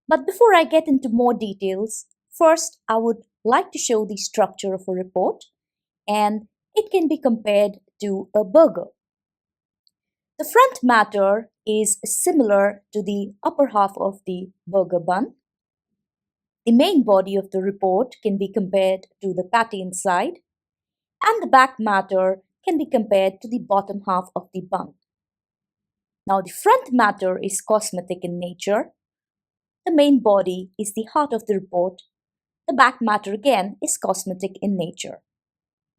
But before I get into more details, first I would like to show the structure of a report, and it can be compared to a burger. The front matter is similar to the upper half of the burger bun. The main body of the report can be compared to the patty inside, and the back matter can be compared to the bottom half of the bun. Now, the front matter is cosmetic in nature. The main body is the heart of the report. The back matter again is cosmetic in nature.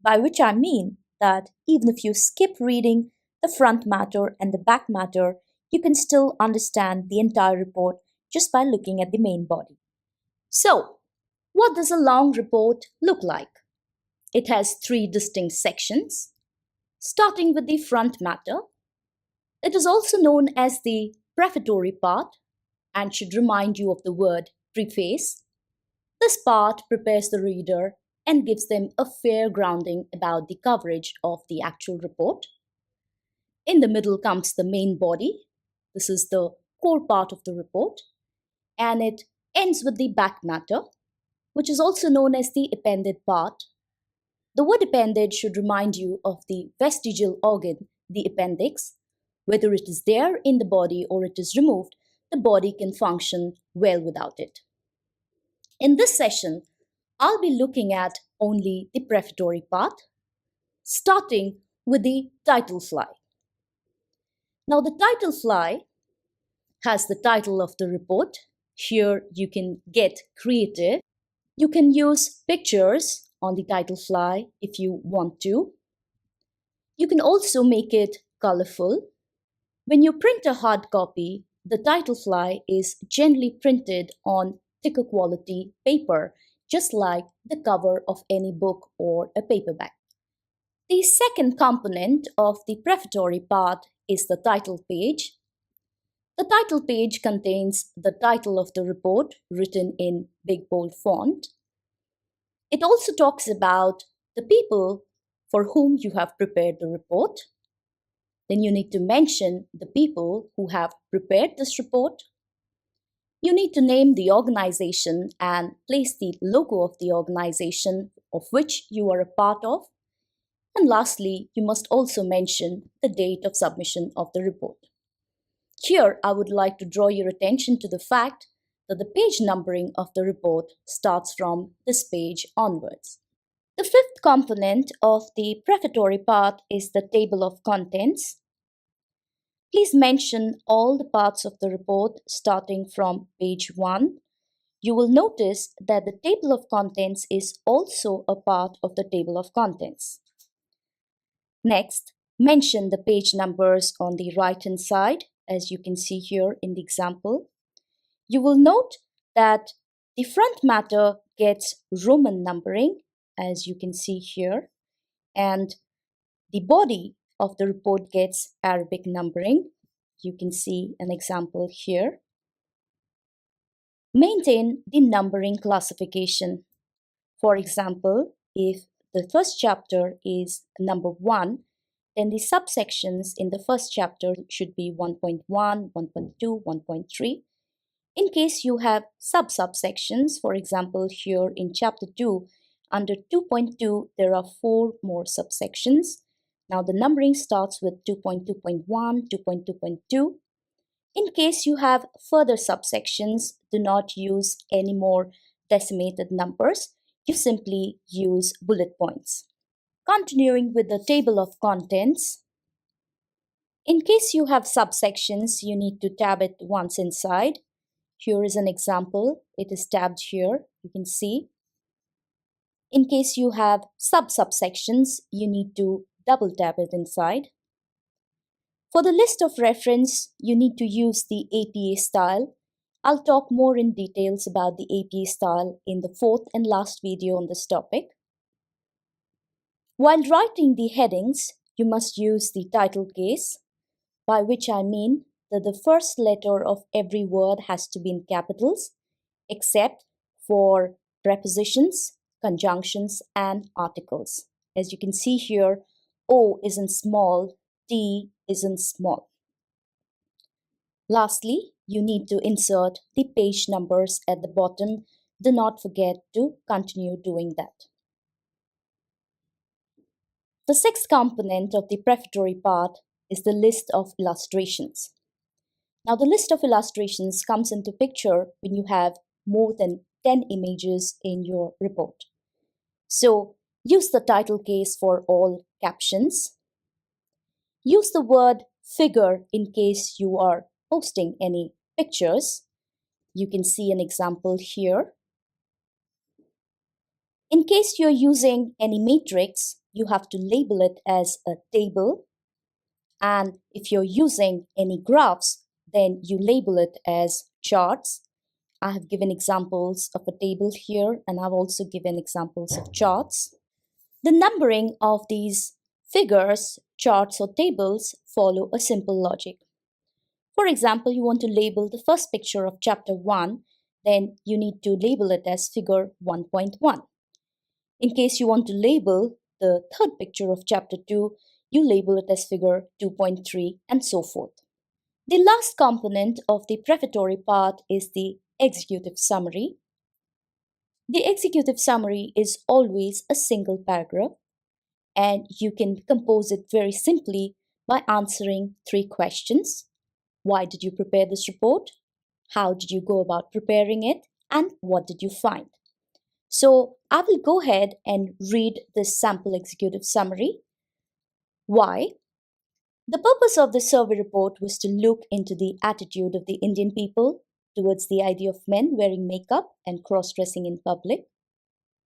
By which I mean that even if you skip reading the front matter and the back matter, you can still understand the entire report just by looking at the main body. So, what does a long report look like? It has 3 distinct sections, starting with the front matter. It is also known as the prefatory part and should remind you of the word preface. This part prepares the reader and gives them a fair grounding about the coverage of the actual report. In the middle comes the main body. This is the core part of the report, and it ends with the back matter, which is also known as the appended part. The word appended should remind you of the vestigial organ, the appendix. Whether it is there in the body or it is removed, the body can function well without it. In this session, I'll be looking at only the prefatory part, starting with the title fly. Now, the title fly has the title of the report. Here you can get creative. You can use pictures on the title fly if you want to. You can also make it colorful. When you print a hard copy, the title fly is generally printed on thicker quality paper, just like the cover of any book or a paperback. The second component of the prefatory part is the title page. The title page contains the title of the report written in big bold font. It also talks about the people for whom you have prepared the report. Then you need to mention the people who have prepared this report. You need to name the organization and place the logo of the organization of which you are a part of. And lastly, you must also mention the date of submission of the report. Here, I would like to draw your attention to the fact that the page numbering of the report starts from this page onwards. The fifth component of the prefatory part is the table of contents. Please mention all the parts of the report starting from page 1. You will notice that the table of contents is also a part of the table of contents. Next, mention the page numbers on the right-hand side, as you can see here in the example. You will note that the front matter gets Roman numbering, as you can see here, and the body of the report gets Arabic numbering. You can see an example here. Maintain the numbering classification. For example, if the first chapter is number 1, then the subsections in the first chapter should be 1.1, 1.2, 1.3. In case you have subsections, for example, here in chapter 2, under 2.2, there are 4 more subsections. Now the numbering starts with 2.2.1, 2.2.2. In case you have further subsections, do not use any more decimated numbers. You simply use bullet points. Continuing with the table of contents, in case you have subsections, you need to tab it once inside. Here is an example. It is tabbed here. You can see. In case you have subsections, you need to double tap it inside. For the list of reference, you need to use the APA style. I'll talk more in details about the APA style in the fourth and last video on this topic. While writing the headings, you must use the title case, by which I mean that the first letter of every word has to be in capitals, except for prepositions, conjunctions, and articles. As you can see here, O is in small, T is in small. Lastly, you need to insert the page numbers at the bottom. Do not forget to continue doing that. The sixth component of the prefatory part is the list of illustrations. Now, the list of illustrations comes into picture when you have more than 10 images in your report. So, use the title case for all captions. Use the word figure in case you are posting any pictures. You can see an example here. In case you're using any matrix, you have to label it as a table. And if you're using any graphs, then you label it as charts. I have given examples of a table here, and I've also given examples of charts. The numbering of these figures, charts, or tables follow a simple logic. For example, you want to label the first picture of chapter 1, then you need to label it as figure 1.1. In case you want to label the third picture of chapter 2, you label it as figure 2.3 and so forth. The last component of the prefatory part is the executive summary. The executive summary is always a single paragraph, and you can compose it very simply by answering 3 questions. Why did you prepare this report? How did you go about preparing it? And what did you find? So I will go ahead and read this sample executive summary. Why? The purpose of the survey report was to look into the attitude of the Indian people towards the idea of men wearing makeup and cross-dressing in public.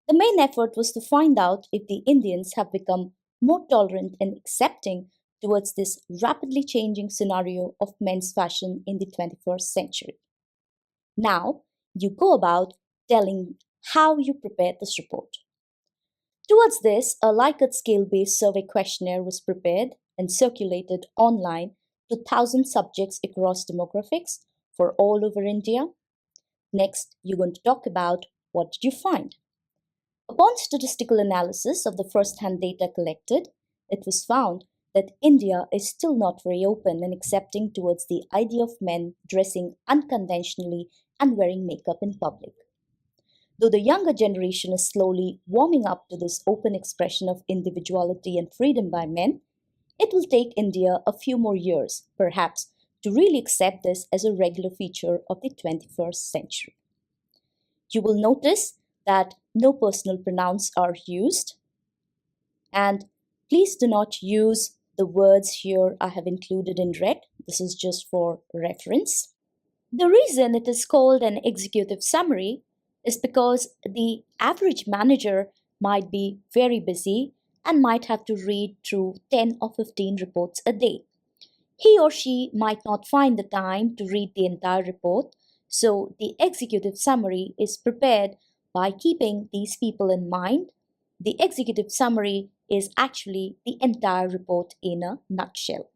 The main effort was to find out if the Indians have become more tolerant and accepting towards this rapidly changing scenario of men's fashion in the 21st century. Now, you go about telling how you prepared this report. Towards this, a Likert scale-based survey questionnaire was prepared and circulated online to 1,000 subjects across demographics for all over India. Next, you're going to talk about what did you find. Upon statistical analysis of the first-hand data collected, it was found that India is still not very open and accepting towards the idea of men dressing unconventionally and wearing makeup in public. Though the younger generation is slowly warming up to this open expression of individuality and freedom by men, it will take India a few more years, perhaps, to really accept this as a regular feature of the 21st century. You will notice that no personal pronouns are used, and please do not use the words here I have included in red. This is just for reference. The reason it is called an executive summary is because the average manager might be very busy and might have to read through 10 or 15 reports a day. He or she might not find the time to read the entire report, so the executive summary is prepared by keeping these people in mind. The executive summary is actually the entire report in a nutshell.